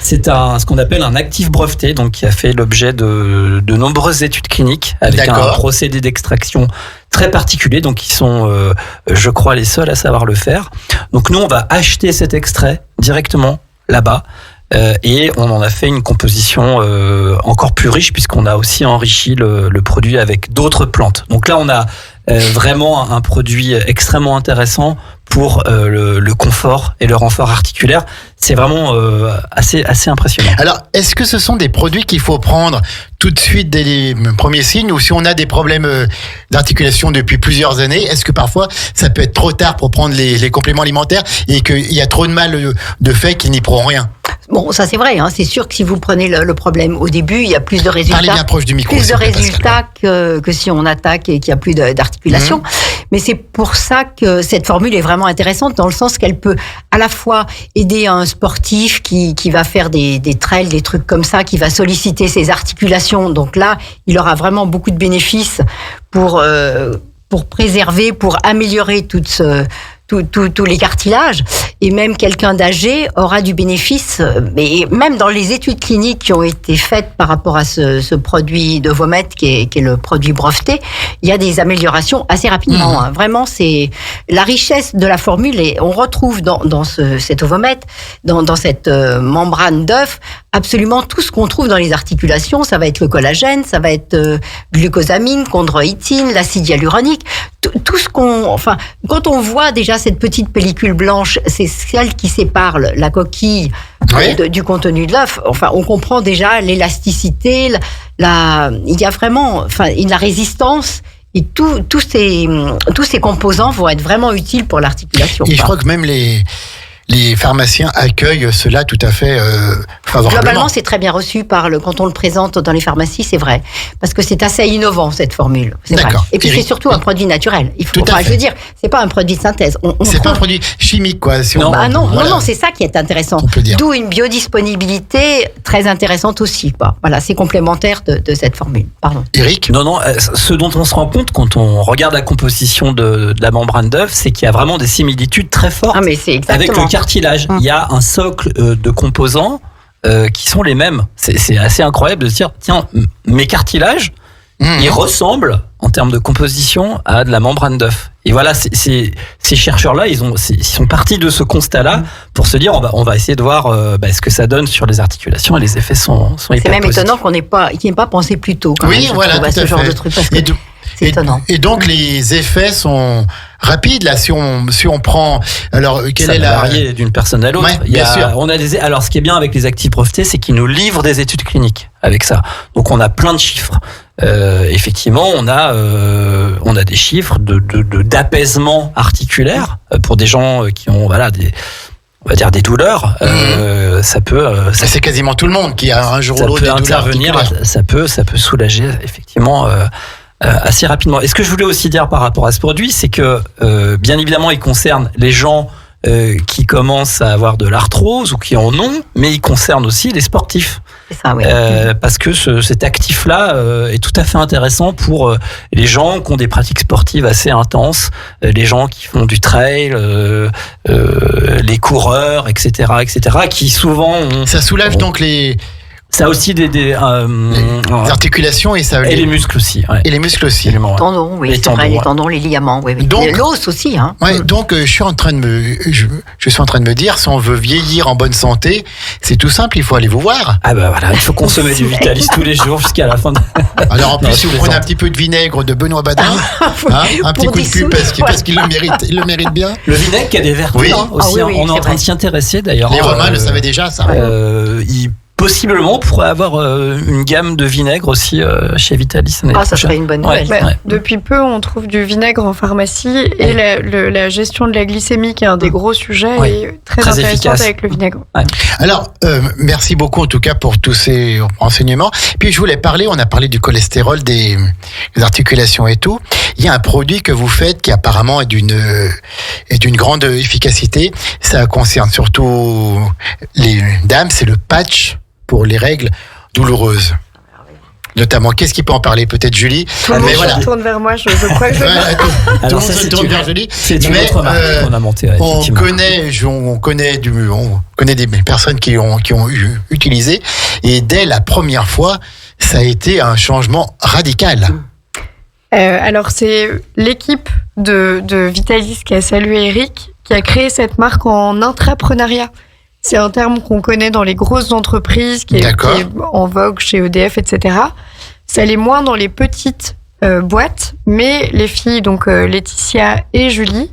C'est ce qu'on appelle un actif breveté, donc qui a fait l'objet de nombreuses études cliniques avec un procédé d'extraction très particulier. Donc ils sont, je crois, les seuls à savoir le faire. Donc nous, on va acheter cet extrait directement là-bas. Et on en a fait une composition encore plus riche puisqu'on a aussi enrichi le produit avec d'autres plantes. Donc là, on a vraiment un produit extrêmement intéressant pour le confort et le renfort articulaire. C'est vraiment assez impressionnant. Alors, est-ce que ce sont des produits qu'il faut prendre tout de suite dès les premiers signes, ou si on a des problèmes d'articulation depuis plusieurs années, est-ce que parfois ça peut être trop tard pour prendre les compléments alimentaires et qu'il y a trop de mal de fait qu'ils n'y pourront rien? Bon, ça c'est vrai, c'est sûr que si vous prenez le problème au début, il y a plus de résultats. Parlez bien proche du micro. Plus de résultats que si on attaque et qu'il n'y a plus d'articulation. Mais c'est pour ça que cette formule est vraiment intéressante, dans le sens qu'elle peut à la fois aider un sportif qui va faire des trails, des trucs comme ça, qui va solliciter ses articulations. Donc là, il aura vraiment beaucoup de bénéfices pour préserver, pour améliorer tous les cartilages, et même quelqu'un d'âgé aura du bénéfice. Mais même dans les études cliniques qui ont été faites par rapport à ce produit de Vomet qui est le produit breveté, il y a des améliorations assez rapidement. Vraiment, c'est la richesse de la formule, et on retrouve dans cet Vomet, dans cette membrane d'œuf, absolument tout ce qu'on trouve dans les articulations. Ça va être le collagène, ça va être glucosamine, chondroïtine, l'acide hyaluronique, tout ce quand on voit déjà cette petite pellicule blanche, c'est celle qui sépare la coquille du contenu de l'œuf. Enfin, on comprend déjà l'élasticité, il y a vraiment, la résistance Et tous ces composants vont être vraiment utiles pour l'articulation. Et je crois que même les pharmaciens accueillent cela tout à fait favorablement. Globalement, c'est très bien reçu quand on le présente dans les pharmacies, c'est vrai. Parce que c'est assez innovant, cette formule. C'est D'accord. vrai. Et puis, c'est surtout un produit naturel. Je veux dire, c'est pas un produit de synthèse. C'est pas un produit chimique, quoi. Non, c'est ça qui est intéressant. D'où une biodisponibilité très intéressante aussi. Voilà, c'est complémentaire de cette formule. Pardon. Eric ? Non, ce dont on se rend compte quand on regarde la composition de la membrane d'œuf, c'est qu'il y a vraiment des similitudes très fortes. Ah, mais c'est exactement. Avec le cartilage. Il y a un socle de composants qui sont les mêmes. C'est assez incroyable de se dire, tiens, mes cartilages, ils ressemblent en termes de composition à de la membrane d'œuf. Et voilà, ces chercheurs-là, ils sont partis de ce constat-là pour se dire, on va essayer de voir ce que ça donne sur les articulations, et les effets sont hyper C'est même positifs. Étonnant qu'il n'ait pas pensé plus tôt. Oui, voilà, tout à ce genre fait. de truc. Parce que c'est étonnant. Et donc les effets sont rapides là. Si on prend, alors quelle ça est va la varier d'une personne à l'autre. Ouais, bien sûr. Alors ce qui est bien avec les actifs brevetés, c'est qu'ils nous livrent des études cliniques avec ça. Donc on a plein de chiffres. Effectivement, on a des chiffres d'apaisement articulaire pour des gens qui ont on va dire des douleurs. C'est quasiment tout le monde qui a un jour ou l'autre des douleurs intervenir. articulaires. Ça peut soulager effectivement assez rapidement. Et ce que je voulais aussi dire par rapport à ce produit, c'est que bien évidemment, il concerne les gens qui commencent à avoir de l'arthrose ou qui en ont, mais il concerne aussi les sportifs. C'est ça, oui. Parce que cet actif-là est tout à fait intéressant pour les gens qui ont des pratiques sportives assez intenses, les gens qui font du trail, les coureurs, etc., qui souvent ça soulage donc les Ça a aussi des articulations et les muscles aussi. Ouais. Et les muscles aussi. Les tendons, oui, c'est vrai, les tendons, les ligaments, oui. Donc, l'os aussi, hein. Ouais, donc je suis en train de me dire, si on veut vieillir en bonne santé, c'est tout simple, il faut aller vous voir. Ah bah voilà, il faut consommer du Vitalis tous les jours jusqu'à la fin de... Alors en plus, si vous prenez un petit peu de vinaigre de Benoît Badin, un petit coup de pub parce qu'il le mérite bien. Le vinaigre qui a des vertus aussi, on est en train de s'y intéresser d'ailleurs. Les Romains le savaient déjà, ça. Possiblement, on pourrait avoir une gamme de vinaigre aussi chez Vitalis. Ça serait une bonne nouvelle. Depuis peu, on trouve du vinaigre en pharmacie et la gestion de la glycémie, qui est un des gros sujets, est très intéressante efficace avec le vinaigre. Ouais. Alors, merci beaucoup en tout cas pour tous ces renseignements. Puis je voulais parler, on a parlé du cholestérol, des articulations et tout. Il y a un produit que vous faites qui apparemment est d'une grande efficacité. Ça concerne surtout les dames, c'est le patch pour les règles douloureuses. Notamment, qu'est-ce qui peut en parler? Peut-être Julie. Tout le monde se tourne vers moi, je crois que je vais... Tout le monde se tourne vers Julie. C'est une autre marque qu'on a montée. On connaît des personnes qui ont utilisé, et dès la première fois, ça a été un changement radical. Alors, c'est l'équipe de Vitalis qui a salué Eric, qui a créé cette marque en intrapreneuriat. C'est un terme qu'on connaît dans les grosses entreprises, qui est en vogue chez EDF, etc. Ça l'est moins dans les petites boîtes, mais les filles, donc Laetitia et Julie,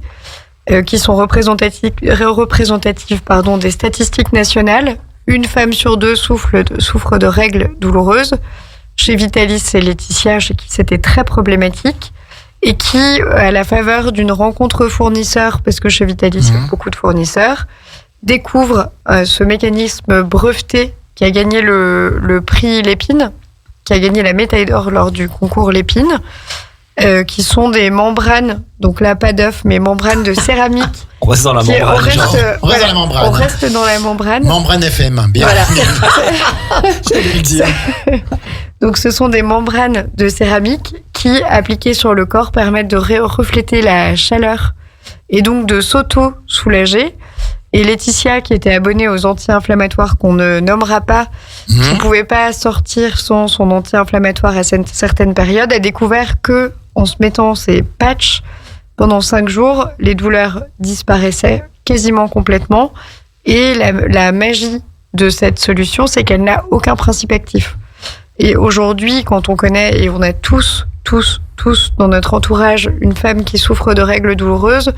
qui sont représentatives des statistiques nationales, une femme sur deux souffre de règles douloureuses. Chez Vitalis, c'est Laetitia, chez qui c'était très problématique, et qui, à la faveur d'une rencontre fournisseur, parce que chez Vitalis, il y a beaucoup de fournisseurs, découvre ce mécanisme breveté qui a gagné le prix Lépine, qui a gagné la médaille d'or lors du concours Lépine, qui sont des membranes, donc là pas d'œuf, mais membranes de céramique. On reste dans la membrane. On reste dans la membrane. Membrane FM, bien. Voilà. J'allais le dire. Donc ce sont des membranes de céramique qui, appliquées sur le corps, permettent de refléter la chaleur et donc de s'auto-soulager. Et Laetitia, qui était abonnée aux anti-inflammatoires qu'on ne nommera pas, qui ne pouvait pas sortir sans son anti-inflammatoire à certaines périodes, a découvert que, en se mettant ces patchs, pendant 5 jours, les douleurs disparaissaient quasiment complètement. Et la magie de cette solution, c'est qu'elle n'a aucun principe actif. Et aujourd'hui, quand on connaît, et on a tous dans notre entourage, une femme qui souffre de règles douloureuses,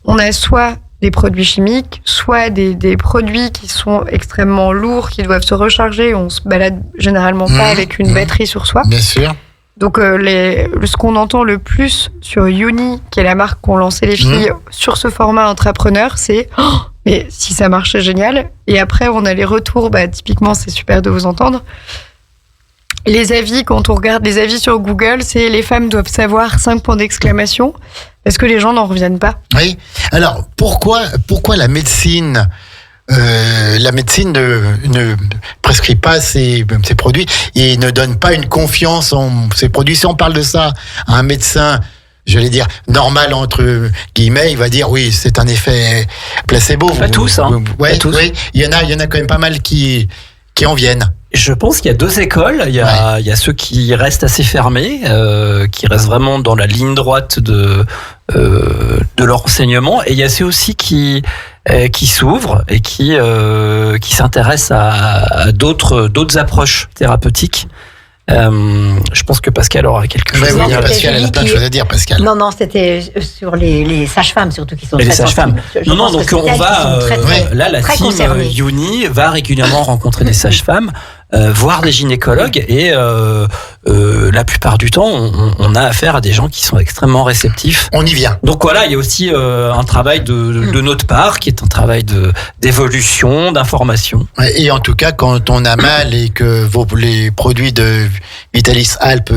on a soit des produits chimiques, soit des produits qui sont extrêmement lourds, qui doivent se recharger. On se balade généralement pas avec une batterie sur soi. Bien sûr. Donc ce qu'on entend le plus sur Uni, qui est la marque qu'ont lancé les filles sur ce format entrepreneur, c'est mais si ça marche, c'est génial. Et après, on a les retours. Typiquement, c'est super de vous entendre. Les avis, quand on regarde les avis sur Google, c'est les femmes doivent savoir 5 points d'exclamation parce que les gens n'en reviennent pas. Oui. Alors, pourquoi la médecine ne prescrit pas ces produits et ne donne pas une confiance en ces produits? Si on parle de ça à un médecin, j'allais dire normal entre guillemets, il va dire oui, c'est un effet placebo. Pas tous, hein. Ouais, pas tous. Oui, il y en a quand même pas mal qui en viennent. Je pense qu'il y a 2 écoles. Il y a ceux qui restent assez fermés, qui restent vraiment dans la ligne droite de leur enseignement, et il y a ceux aussi qui s'ouvrent et qui s'intéressent à d'autres approches thérapeutiques. Je pense que Pascal aura quelque chose à dire. Pascal, elle a plein de choses à dire, Pascal. Non, c'était sur les sages-femmes surtout qui sont et très les sages-femmes. Non, donc on va là la très team Uni va régulièrement rencontrer des sages-femmes, voir des gynécologues, et la plupart du temps on a affaire à des gens qui sont extrêmement réceptifs. On y vient. Donc voilà, il y a aussi un travail de notre part qui est un travail d'évolution, d'information. Et en tout cas, quand on a mal et que les produits de Vitalis Alpes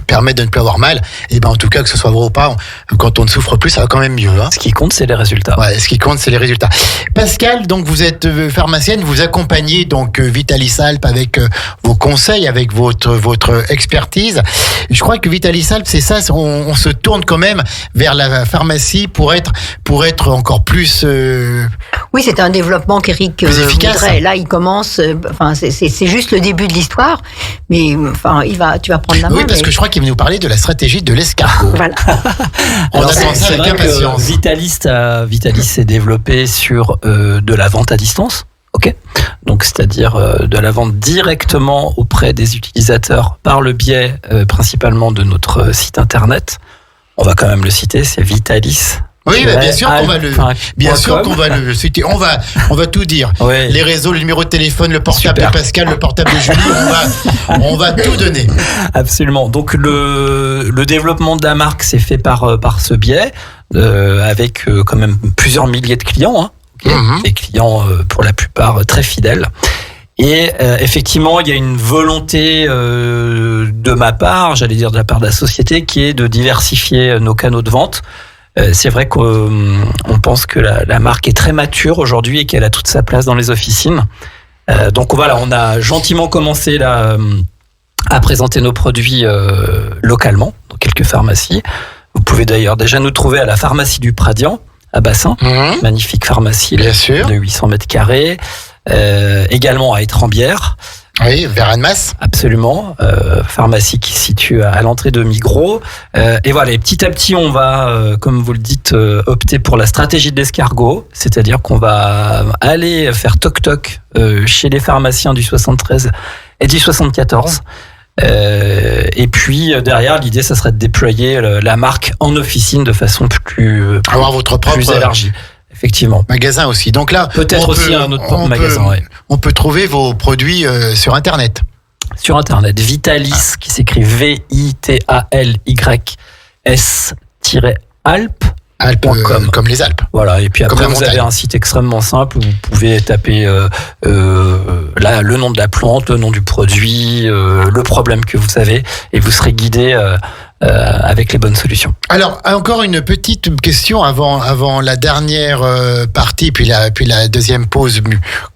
permettent de ne plus avoir mal, et ben en tout cas, que ce soit vrai ou pas, quand on ne souffre plus, ça va quand même mieux. Hein. Ce qui compte, c'est les résultats. Ouais, ce qui compte, c'est les résultats. Pascal, donc vous êtes pharmacienne, vous accompagnez donc Vitalis Alpes avec vos conseils, avec votre expertise. Je crois que Vitalis Alpes, c'est ça, on se tourne quand même vers la pharmacie pour être encore plus... Oui, c'est un développement qu'Éric voudrait. Là, il commence... c'est juste le début de l'histoire, mais tu vas prendre la main. Oui, parce que je crois qu'il va nous parler de la stratégie de l'escargot. Voilà. On attend ça avec impatience. Vitalis s'est développé sur de la vente à distance. Ok, donc c'est-à-dire de la vente directement auprès des utilisateurs par le biais principalement de notre site internet. On va quand même le citer, c'est Vitalis. Oui, bien sûr qu'on va le citer. On va tout dire. Oui. Les réseaux, le numéro de téléphone, le portable de Pascal, le portable de Julie, on va tout donner. Absolument. Donc le développement de la marque s'est fait par ce biais, avec quand même plusieurs milliers de clients. Hein. Des clients pour la plupart très fidèles. Et effectivement, il y a une volonté de ma part, j'allais dire de la part de la société, qui est de diversifier nos canaux de vente. C'est vrai qu'on pense que la marque est très mature aujourd'hui et qu'elle a toute sa place dans les officines. Donc voilà, on a gentiment commencé à présenter nos produits localement dans quelques pharmacies. Vous pouvez d'ailleurs déjà nous trouver à la pharmacie du Pradian à Bassin, magnifique pharmacie de 800 mètres carrés, également à Étrembières. Oui, vers Annemasse. Absolument, pharmacie qui se situe à l'entrée de Migros. Et voilà, et petit à petit, on va, comme vous le dites, opter pour la stratégie de l'escargot, c'est-à-dire qu'on va aller faire toc-toc chez les pharmaciens du 73 et du 74. Et puis derrière, l'idée, ça serait de déployer la marque en officine de façon plus avoir votre propre plus élargie. Effectivement. Magasin aussi. Donc là, peut-être aussi un autre magasin. On peut trouver vos produits sur Internet. Sur Internet, Vitalis, qui s'écrit VITALYS-Alpes. Alpes, comme les Alpes. Voilà, et puis après, vous avez un site extrêmement simple où vous pouvez taper le nom de la plante, le nom du produit, le problème que vous avez, et vous serez guidé avec les bonnes solutions. Alors, encore une petite question avant la dernière partie, puis la deuxième pause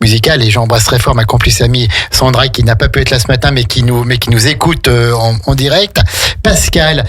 musicale, et j'embrasse très fort ma complice amie Sandra, qui n'a pas pu être là ce matin, mais qui nous écoute en direct. Pascal,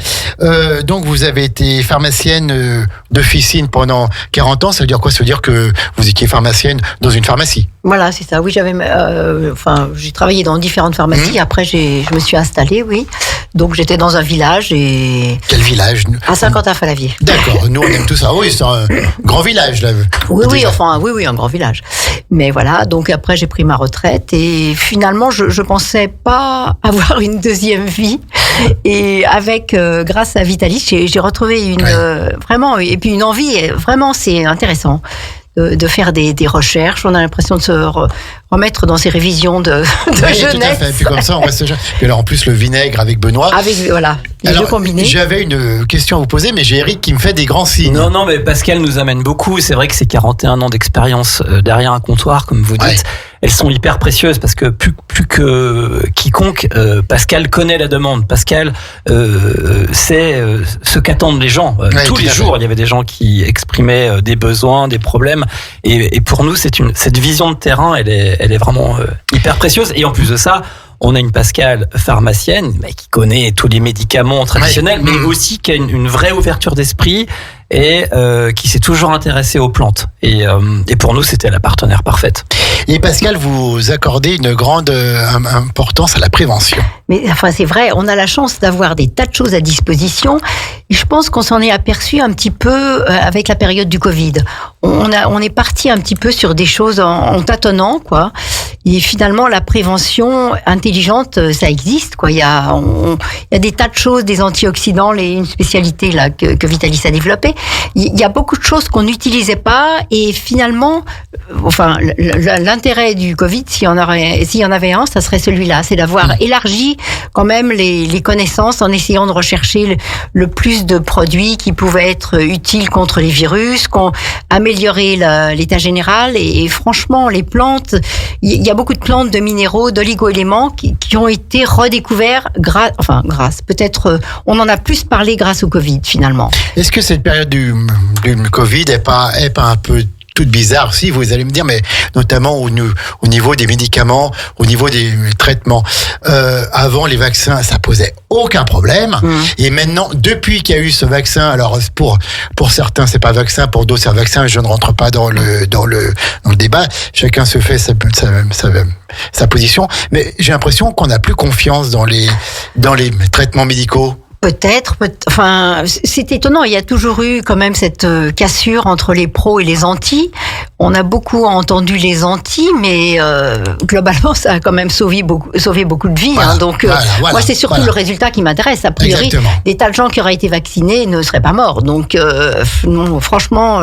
donc vous avez été pharmacienne d'officine pendant 40 ans, ça veut dire quoi? Ça veut dire que vous étiez pharmacienne dans une pharmacie? Voilà, c'est ça. Oui, j'ai travaillé dans différentes pharmacies. Après, je me suis installée, oui. Donc, j'étais dans un village et... Quel village? À Saint-Quentin-Falavier. D'accord. Nous, on aime tout ça. Oui, c'est un grand village, là. Oui, un grand village. Mais voilà. Donc, après, j'ai pris ma retraite et finalement, je pensais pas avoir une deuxième vie. Et grâce à Vitalis, j'ai retrouvé vraiment, et puis une envie, vraiment, c'est intéressant. de faire des recherches. On a l'impression de se remettre dans ses révisions de jeunesse. Tout à fait. Et puis comme ça, on reste jeune. Et alors en plus le vinaigre avec Benoît. Les deux combinés. J'avais une question à vous poser, mais j'ai Eric qui me fait des grands signes. Non, mais Pascal nous amène beaucoup. C'est vrai que ces 41 ans d'expérience derrière un comptoir, comme vous dites, elles sont hyper précieuses parce que plus que quiconque, Pascal connaît la demande. Pascal sait ce qu'attendent les gens. Tous les jours, il y avait des gens qui exprimaient des besoins, des problèmes. Et pour nous, cette vision de terrain, elle est vraiment hyper précieuse. Et en plus de ça, on a une Pascal pharmacienne qui connaît tous les médicaments traditionnels, mais aussi qui a une vraie ouverture d'esprit et qui s'est toujours intéressée aux plantes. Et pour nous, c'était la partenaire parfaite. Et Pascal, vous accordez une grande importance à la prévention. Mais enfin, c'est vrai, on a la chance d'avoir des tas de choses à disposition. Et je pense qu'on s'en est aperçu un petit peu avec la période du Covid. On est parti un petit peu sur des choses en tâtonnant, quoi. Et finalement, la prévention intelligente, ça existe, quoi. Il y a des tas de choses, des antioxydants, une spécialité là que Vitalis a développée. Il y a beaucoup de choses qu'on n'utilisait pas, et finalement, enfin, l'intérêt du Covid, s'il y en avait un, ça serait celui-là, c'est d'avoir élargi quand même les connaissances en essayant de rechercher le plus de produits qui pouvaient être utiles contre les virus, améliorer l'état général. Et franchement, les plantes, il y a beaucoup de plantes, de minéraux, d'oligo-éléments qui ont été redécouverts grâce, peut-être, on en a plus parlé grâce au Covid finalement. Est-ce que cette période du Covid est pas un peu toute bizarre? Si, vous allez me dire, mais notamment au niveau des médicaments, au niveau des traitements. Avant les vaccins, ça posait aucun problème. Et maintenant, depuis qu'il y a eu ce vaccin, alors pour certains c'est pas vaccin, pour d'autres c'est un vaccin. Je ne rentre pas dans le débat. Chacun se fait sa position. Mais j'ai l'impression qu'on n'a plus confiance dans les traitements médicaux. Peut-être, enfin, c'est étonnant. Il y a toujours eu quand même cette cassure entre les pros et les antis. On a beaucoup entendu les antis, mais globalement, ça a quand même sauvé beaucoup de vies. Voilà, donc, moi, c'est surtout le résultat qui m'intéresse. A priori, exactement. Des tas de gens qui auraient été vaccinés ne seraient pas morts. Donc, non, franchement,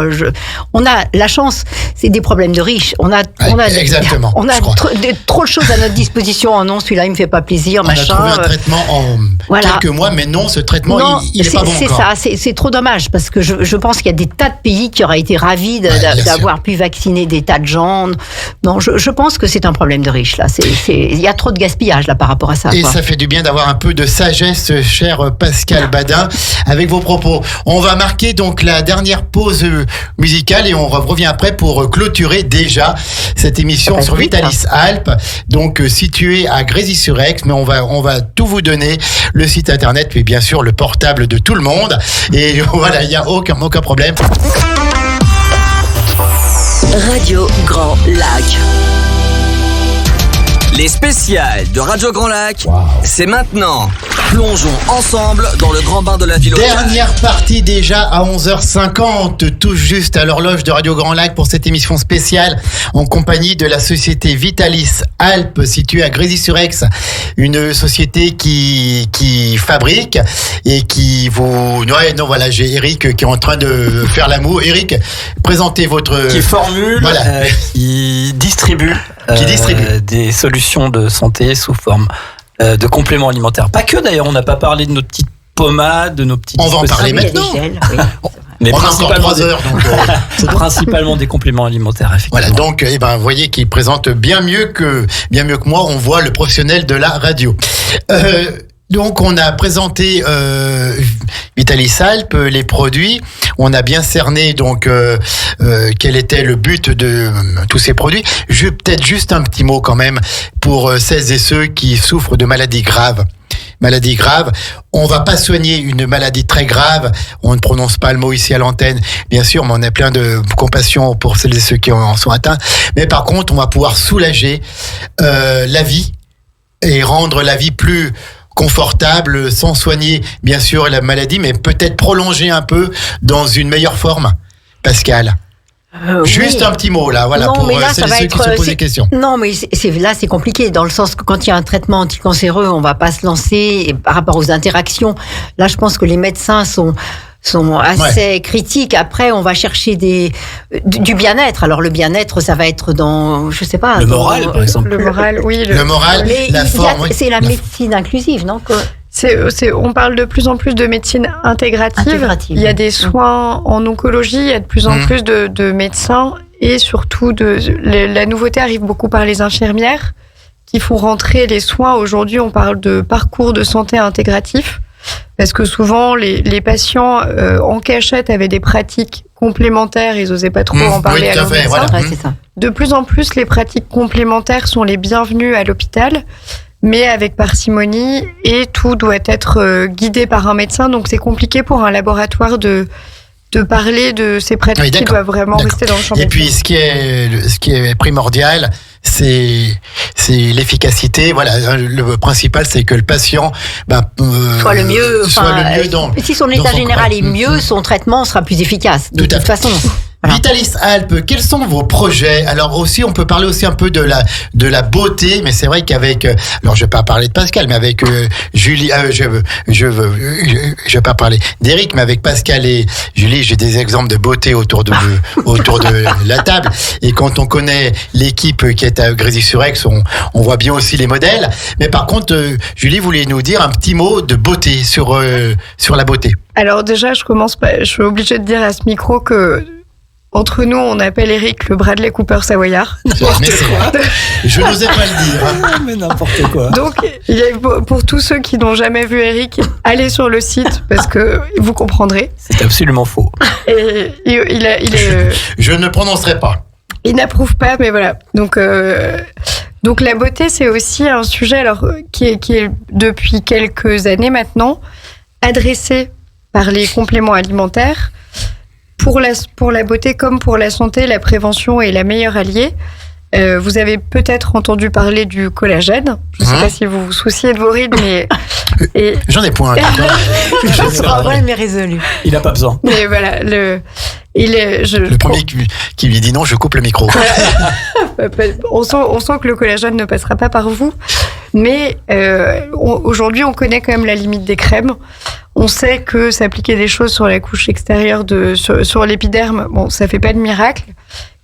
on a la chance. C'est des problèmes de riches. On a trop de choses à notre disposition. Oh non, celui-là, il me fait pas plaisir. On a trouvé un traitement en quelques mois, mais non, ce traitement, il est pas bon. C'est ça, c'est trop dommage parce que je pense qu'il y a des tas de pays qui auraient été ravis d'avoir pu vacciner des tas de gens. Non, je pense que c'est un problème de riches là. Il y a trop de gaspillage là par rapport à ça. Et ça fait du bien d'avoir un peu de sagesse, cher Pascal Badin, avec vos propos. On va marquer donc la dernière pause musicale et on revient après pour clôturer déjà cette émission sur Vitalis Alpes, donc située à Grésy-sur-Aix. Mais on va tout vous donner, le site internet, mais bien sûr le portable de tout le monde. Et voilà, il n'y a aucun problème. Radio Grand Lac. Les spéciales de Radio Grand Lac, c'est maintenant. Plongeons ensemble dans le grand bain de la ville locale. Dernière partie déjà à 11h50, tout juste à l'horloge de Radio Grand Lac pour cette émission spéciale en compagnie de la société Vitalis Alpes située à Grésy-sur-Aix, une société qui fabrique et qui vous... voilà, j'ai Eric qui est en train de faire l'amour. Eric, présentez votre... Qui formule, qui distribue. Des solutions de santé sous forme de compléments alimentaires. Pas que d'ailleurs, on n'a pas parlé de nos petites pommades, de nos petites... On va en parler maintenant. Mais on a encore 3 heures. C'est principalement des compléments alimentaires, effectivement. Voilà, donc vous voyez qu'il présente bien mieux que moi, on voit le professionnel de la radio. Donc on a présenté Vitalis Alpes, les produits. On a bien cerné donc quel était le but de tous ces produits. Je peut-être juste un petit mot quand même pour celles et ceux qui souffrent de maladies graves. Maladie grave, on va pas soigner une maladie très grave, on ne prononce pas le mot ici à l'antenne, bien sûr, mais on a plein de compassion pour celles et ceux qui en sont atteints. Mais par contre, on va pouvoir soulager la vie et rendre la vie plus confortable, sans soigner bien sûr la maladie, mais peut-être prolonger un peu dans une meilleure forme. Pascal, juste un petit mot là, voilà, pour celles et ceux qui se posent des questions. Non, mais c'est compliqué dans le sens que quand il y a un traitement anticancéreux, on va pas se lancer par rapport aux interactions. Là, je pense que les médecins sont sont assez critiques. Après, on va chercher du bien-être. Alors, le bien-être, ça va être dans, je sais pas. Le moral, par exemple. Le moral, oui. Le moral, mais la forme. C'est la médecine inclusive, non? On parle de plus en plus de médecine intégrative. Il y a des soins en oncologie, il y a de plus en plus de médecins et surtout la nouveauté arrive beaucoup par les infirmières qui font rentrer les soins. Aujourd'hui, on parle de parcours de santé intégratif. Parce que souvent, les patients en cachette avaient des pratiques complémentaires, ils n'osaient pas trop en parler à leur médecin. Voilà. C'est ça. De plus en plus, les pratiques complémentaires sont les bienvenues à l'hôpital, mais avec parcimonie, et tout doit être guidé par un médecin. Donc c'est compliqué pour un laboratoire de parler de ces pratiques qui doivent vraiment rester dans le champ médical. Et puis ce qui est primordial, c'est l'efficacité. Voilà, le principal, c'est que le patient soit le mieux. Si son état général est mieux, son traitement sera plus efficace. De toute façon. Voilà. Vitalis Alpes, quels sont vos projets? Alors aussi, on peut parler aussi un peu de la beauté, mais c'est vrai qu'avec, alors je vais pas parler de Pascal, mais avec Julie, je vais pas parler d'Éric, mais avec Pascal et Julie, j'ai des exemples de beauté autour de la table. Et quand on connaît l'équipe qui est à Grésy-sur-Aix, on voit bien aussi les modèles. Mais par contre, Julie voulait nous dire un petit mot de beauté sur la beauté. Alors déjà, je suis obligée de dire à ce micro que entre nous, on appelle Eric le Bradley Cooper savoyard. Je n'osais pas le dire. Mais n'importe quoi. Donc, pour tous ceux qui n'ont jamais vu Eric, allez sur le site parce que vous comprendrez. C'est absolument faux. Et je ne prononcerai pas. Il n'approuve pas, mais voilà. Donc la beauté, c'est aussi un sujet qui est depuis quelques années maintenant adressé par les compléments alimentaires. Pour la beauté comme pour la santé, la prévention est la meilleure alliée. Vous avez peut-être entendu parler du collagène. Je ne sais pas si vous vous souciez de vos rides, mais... J'en ai point. Le problème est résolu. Il n'a pas besoin. Mais voilà, le premier qui lui dit non, je coupe le micro. On sent que le collagène ne passera pas par vous. Mais aujourd'hui, on connaît quand même la limite des crèmes. On sait que s'appliquer des choses sur la couche extérieure, sur l'épiderme, bon, ça fait pas de miracle.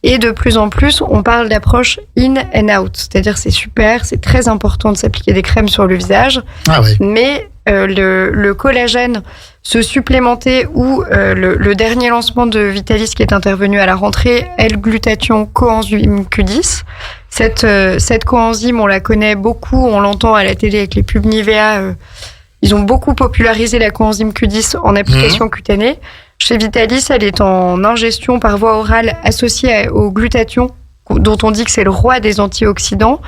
Et de plus en plus, on parle d'approche in and out. C'est-à-dire, c'est super, c'est très important de s'appliquer des crèmes sur le visage. Ah oui. Mais le collagène, se supplémenter ou le dernier lancement de Vitalis qui est intervenu à la rentrée, L-glutathion coenzyme Q10. Cette coenzyme, on la connaît beaucoup, on l'entend à la télé avec les pubs Nivea. Ils ont beaucoup popularisé la coenzyme Q10 en application cutanée. Chez Vitalis, elle est en ingestion par voie orale associée au glutathion, dont on dit que c'est le roi des antioxydants.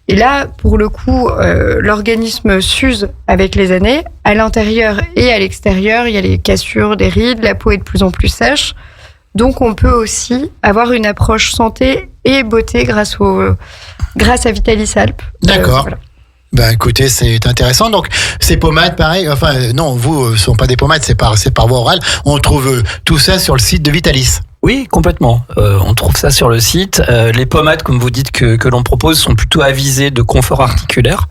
Et là, pour le coup, l'organisme s'use avec les années. À l'intérieur et à l'extérieur, il y a les cassures, des rides, la peau est de plus en plus sèche. Donc, on peut aussi avoir une approche santé et beauté grâce à Vitalis Alpes. D'accord. Voilà. Ben écoutez, c'est intéressant. Donc ces pommades, pareil. Enfin non, ce sont pas des pommades, c'est par voie orale. On trouve tout ça sur le site de Vitalis. Oui, complètement. On trouve ça sur le site. Les pommades, comme vous dites, que l'on propose, sont plutôt avisées de confort articulaire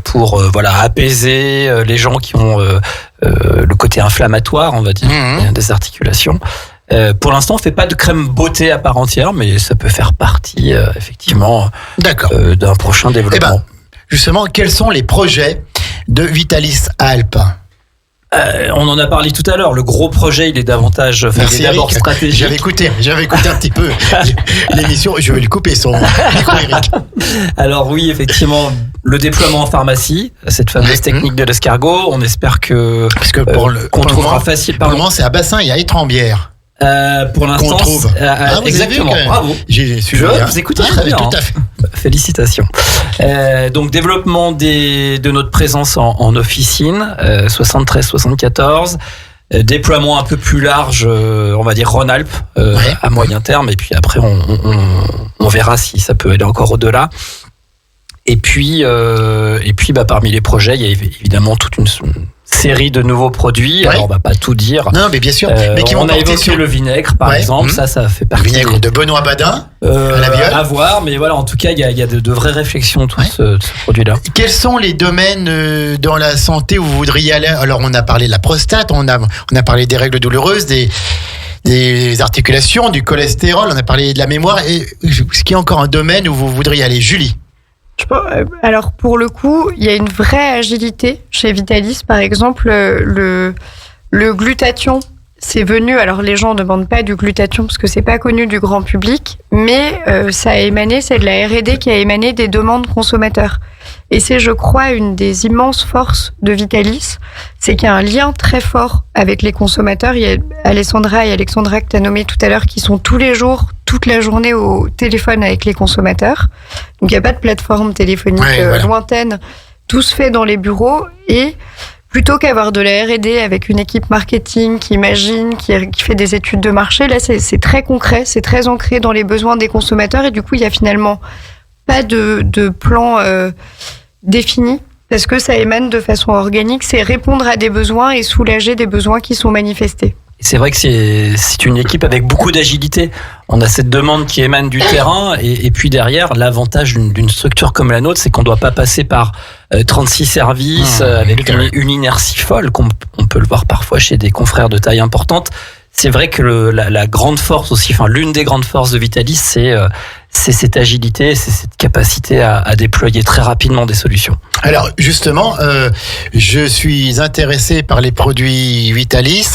pour apaiser les gens qui ont le côté inflammatoire, on va dire, des articulations. Pour l'instant, on fait pas de crème beauté à part entière, mais ça peut faire partie effectivement d'un prochain développement. Justement, quels sont les projets de Vitalis Alpes? On en a parlé tout à l'heure. Le gros projet, il est davantage, il est d'abord stratégique. J'avais écouté un petit peu l'émission. Je vais lui couper son micro, Eric. Alors oui, effectivement, le déploiement en pharmacie, cette fameuse technique de l'escargot. On espère que parce que qu'on trouvera facile. Pour le moment, c'est à Bassin et à Étrembières. Pour l'instant, qu'on trouve. Exactement. Bravo. J'ai suivi. Vous écoutez très bien. Tout à fait. Félicitations. Donc développement de notre présence en officine, 73-74. Déploiement un peu plus large, on va dire Rhône-Alpes, à moyen terme. Et puis après, on verra si ça peut aller encore au-delà. Et puis, parmi les projets, il y a évidemment toute une série de nouveaux produits. Alors on va pas tout dire. Non, mais bien sûr. Mais qui on a évoqué le vinaigre, par exemple. Ça fait partie. Le vinaigre de Benoît Badin. À la viole. À voir, mais voilà, en tout cas, il y a de vraies réflexions autour de ce produit-là. Quels sont les domaines dans la santé où vous voudriez aller? Alors, on a parlé de la prostate, on a parlé des règles douloureuses, des articulations, du cholestérol, on a parlé de la mémoire. Et est-ce qu'il y a encore un domaine où vous voudriez aller, Julie? Alors, pour le coup, il y a une vraie agilité chez Vitalis. Par exemple, le glutathion, c'est venu. Alors, les gens ne demandent pas du glutathion parce que c'est pas connu du grand public, mais ça a émané, c'est de la R&D qui a émané des demandes consommateurs. Et c'est, je crois, une des immenses forces de Vitalis, c'est qu'il y a un lien très fort avec les consommateurs. Il y a Alessandra et Alexandra que tu as nommé tout à l'heure qui sont tous les jours, toute la journée au téléphone avec les consommateurs. Donc, il n'y a pas de plateforme téléphonique lointaine. Tout se fait dans les bureaux et plutôt qu'avoir de la R&D avec une équipe marketing qui imagine, qui fait des études de marché, là, c'est très concret, c'est très ancré dans les besoins des consommateurs et du coup, il y a finalement pas de plan défini parce que ça émane de façon organique, c'est répondre à des besoins et soulager des besoins qui sont manifestés. C'est vrai que c'est une équipe avec beaucoup d'agilité. On a cette demande qui émane du terrain et puis derrière, l'avantage d'une structure comme la nôtre, c'est qu'on ne doit pas passer par 36 services avec une inertie folle, qu'on peut le voir parfois chez des confrères de taille importante. C'est vrai que la grande force aussi, enfin l'une des grandes forces de Vitalis, c'est cette agilité, c'est cette capacité à déployer très rapidement des solutions. Alors justement, je suis intéressé par les produits Vitalis.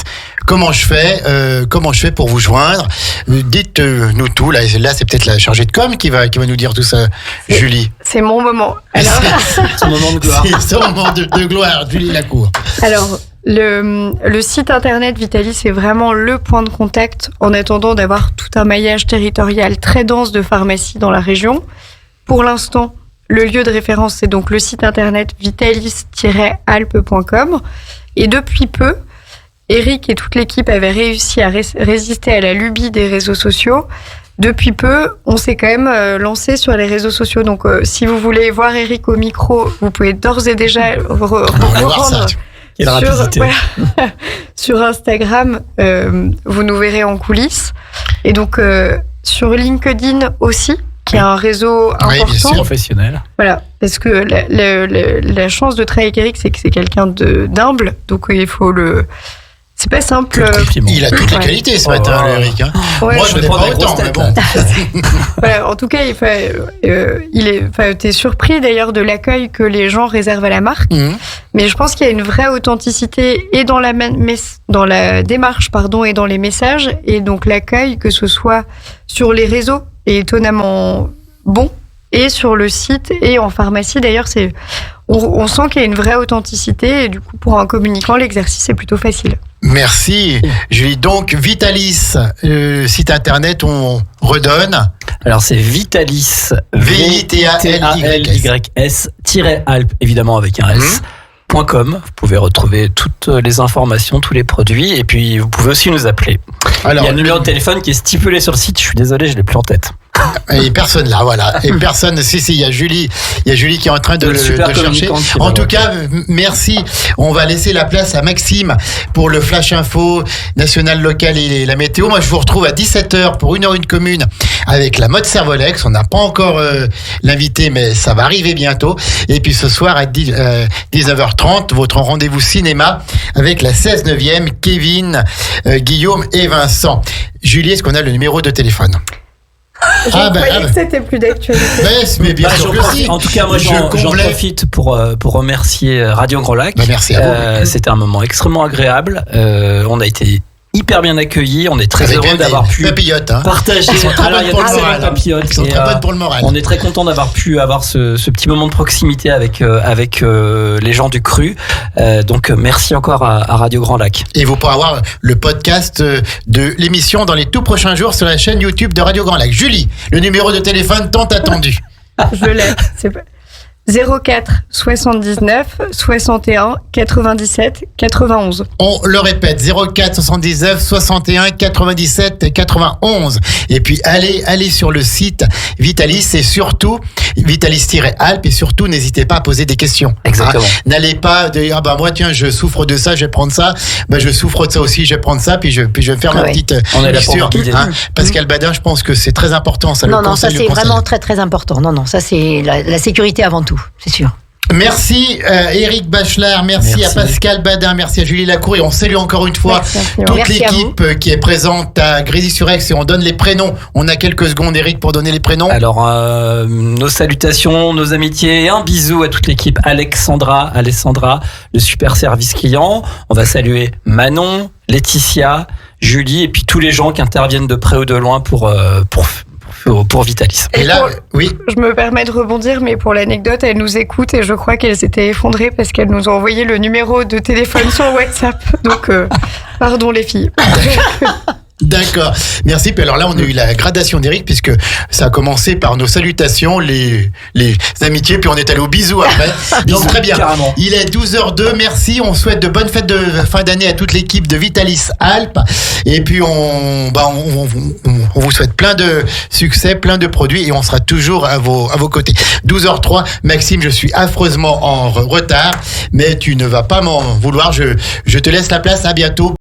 Comment je fais pour vous joindre? Dites-nous tout. Là, c'est peut-être la chargée de com qui va nous dire tout ça, Julie. C'est mon moment. Alors, c'est son moment de gloire. C'est son moment de gloire, Julie Lacour. Alors, le site internet Vitalis est vraiment le point de contact en attendant d'avoir tout un maillage territorial très dense de pharmacies dans la région. Pour l'instant, le lieu de référence, c'est donc le site internet vitalis-alpes.com. Et depuis peu, Eric et toute l'équipe avaient réussi à résister à la lubie des réseaux sociaux. Depuis peu, on s'est quand même lancé sur les réseaux sociaux. Donc, si vous voulez voir Eric au micro, vous pouvez d'ores et déjà reprendre sur Instagram. Vous nous verrez en coulisses. Et donc, sur LinkedIn aussi, qui est un réseau important. Professionnel. Voilà, parce que la chance de travailler avec Eric, c'est que c'est quelqu'un d'humble. Donc, il faut le... C'est pas simple. Il a toutes les qualités ce matin, Eric. Hein. Ouais, moi, je ne l'ai pas autant, mais bon. Voilà, en tout cas, t'es surpris d'ailleurs de l'accueil que les gens réservent à la marque. Mmh. Mais je pense qu'il y a une vraie authenticité et dans la démarche, et dans les messages. Et donc, l'accueil, que ce soit sur les réseaux, est étonnamment bon. Et sur le site et en pharmacie, d'ailleurs, on sent qu'il y a une vraie authenticité. Et du coup, pour un communicant, l'exercice est plutôt facile. Merci, Julie. Donc, Vitalis, site internet, on redonne. Alors, c'est Vitalis, VITALYS-Alpes, évidemment avec un S. .com. Vous pouvez retrouver toutes les informations, tous les produits, et puis vous pouvez aussi nous appeler. Alors, il y a un numéro de téléphone qui est stipulé sur le site. Je suis désolé, je l'ai plus en tête. Et personne là, voilà. Et personne. Si, il y a Julie qui est en train de le chercher. En tout cas, merci. On va laisser la place à Maxime pour le Flash Info national, local et la météo. Moi, je vous retrouve à 17h pour 1h1 commune avec la mode Servolex. On n'a pas encore l'invité, mais ça va arriver bientôt. Et puis ce soir à 19h30, votre rendez-vous cinéma avec la 16/9e, Kevin, Guillaume et Vincent. Julie, est-ce qu'on a le numéro de téléphone? Je croyais que c'était plus d'actualité. Mais bien sûr que si. En tout cas, moi, j'en profite pour remercier Radio Grand Lac. Merci à vous. C'était un moment extrêmement agréable. On a été hyper bien accueillis. On est très heureux d'avoir pu partager. Ils sont très bonnes pour le moral. Ils sont très bonnes pour le moral. On est très content d'avoir pu avoir ce petit moment de proximité avec les gens du cru. Donc merci encore à Radio Grand Lac. Et vous pourrez avoir le podcast de l'émission dans les tout prochains jours sur la chaîne YouTube de Radio Grand Lac. Julie, le numéro de téléphone tant attendu. Je l'ai. 04 79 61 97 91. On le répète, 04 79 61 97 91. Et puis allez sur le site Vitalis et surtout Vitalis-Alpes et surtout n'hésitez pas à poser des questions. Exactement. N'allez pas dire moi tiens je souffre de ça, je vais prendre ça, je souffre de ça aussi, je vais prendre ça, puis je vais faire ma petite on est là pour guider. Pascal Badin, je pense que c'est très important ça. Non, ça c'est vraiment très très important. Non, ça c'est la sécurité avant tout, c'est sûr. Merci Éric Bachelard, merci à Pascal Badin, merci à Julie Lacour et on salue encore une fois toute l'équipe qui est présente à Grésy-sur-Aix et on donne les prénoms. On a quelques secondes Éric pour donner les prénoms. Alors nos salutations, nos amitiés et un bisou à toute l'équipe. Alexandra, le super service client. On va saluer Manon, Laetitia, Julie et puis tous les gens qui interviennent de près ou de loin pour Vitalis. Et là, oui. Je me permets de rebondir, mais pour l'anecdote, elles nous écoutent et je crois qu'elles s'étaient effondrées parce qu'elles nous ont envoyé le numéro de téléphone sur WhatsApp. Donc, pardon les filles. D'accord, merci. Puis alors là, on a eu la gradation d'Éric puisque ça a commencé par nos salutations, les amitiés, puis on est allé au bisou après. Donc très bien. Carrément. Il est 12h02. Merci. On souhaite de bonnes fêtes de fin d'année à toute l'équipe de Vitalis-Alpes. Et puis on vous souhaite plein de succès, plein de produits et on sera toujours à vos côtés. 12h03. Maxime, je suis affreusement en retard, mais tu ne vas pas m'en vouloir. Je te laisse la place. À bientôt.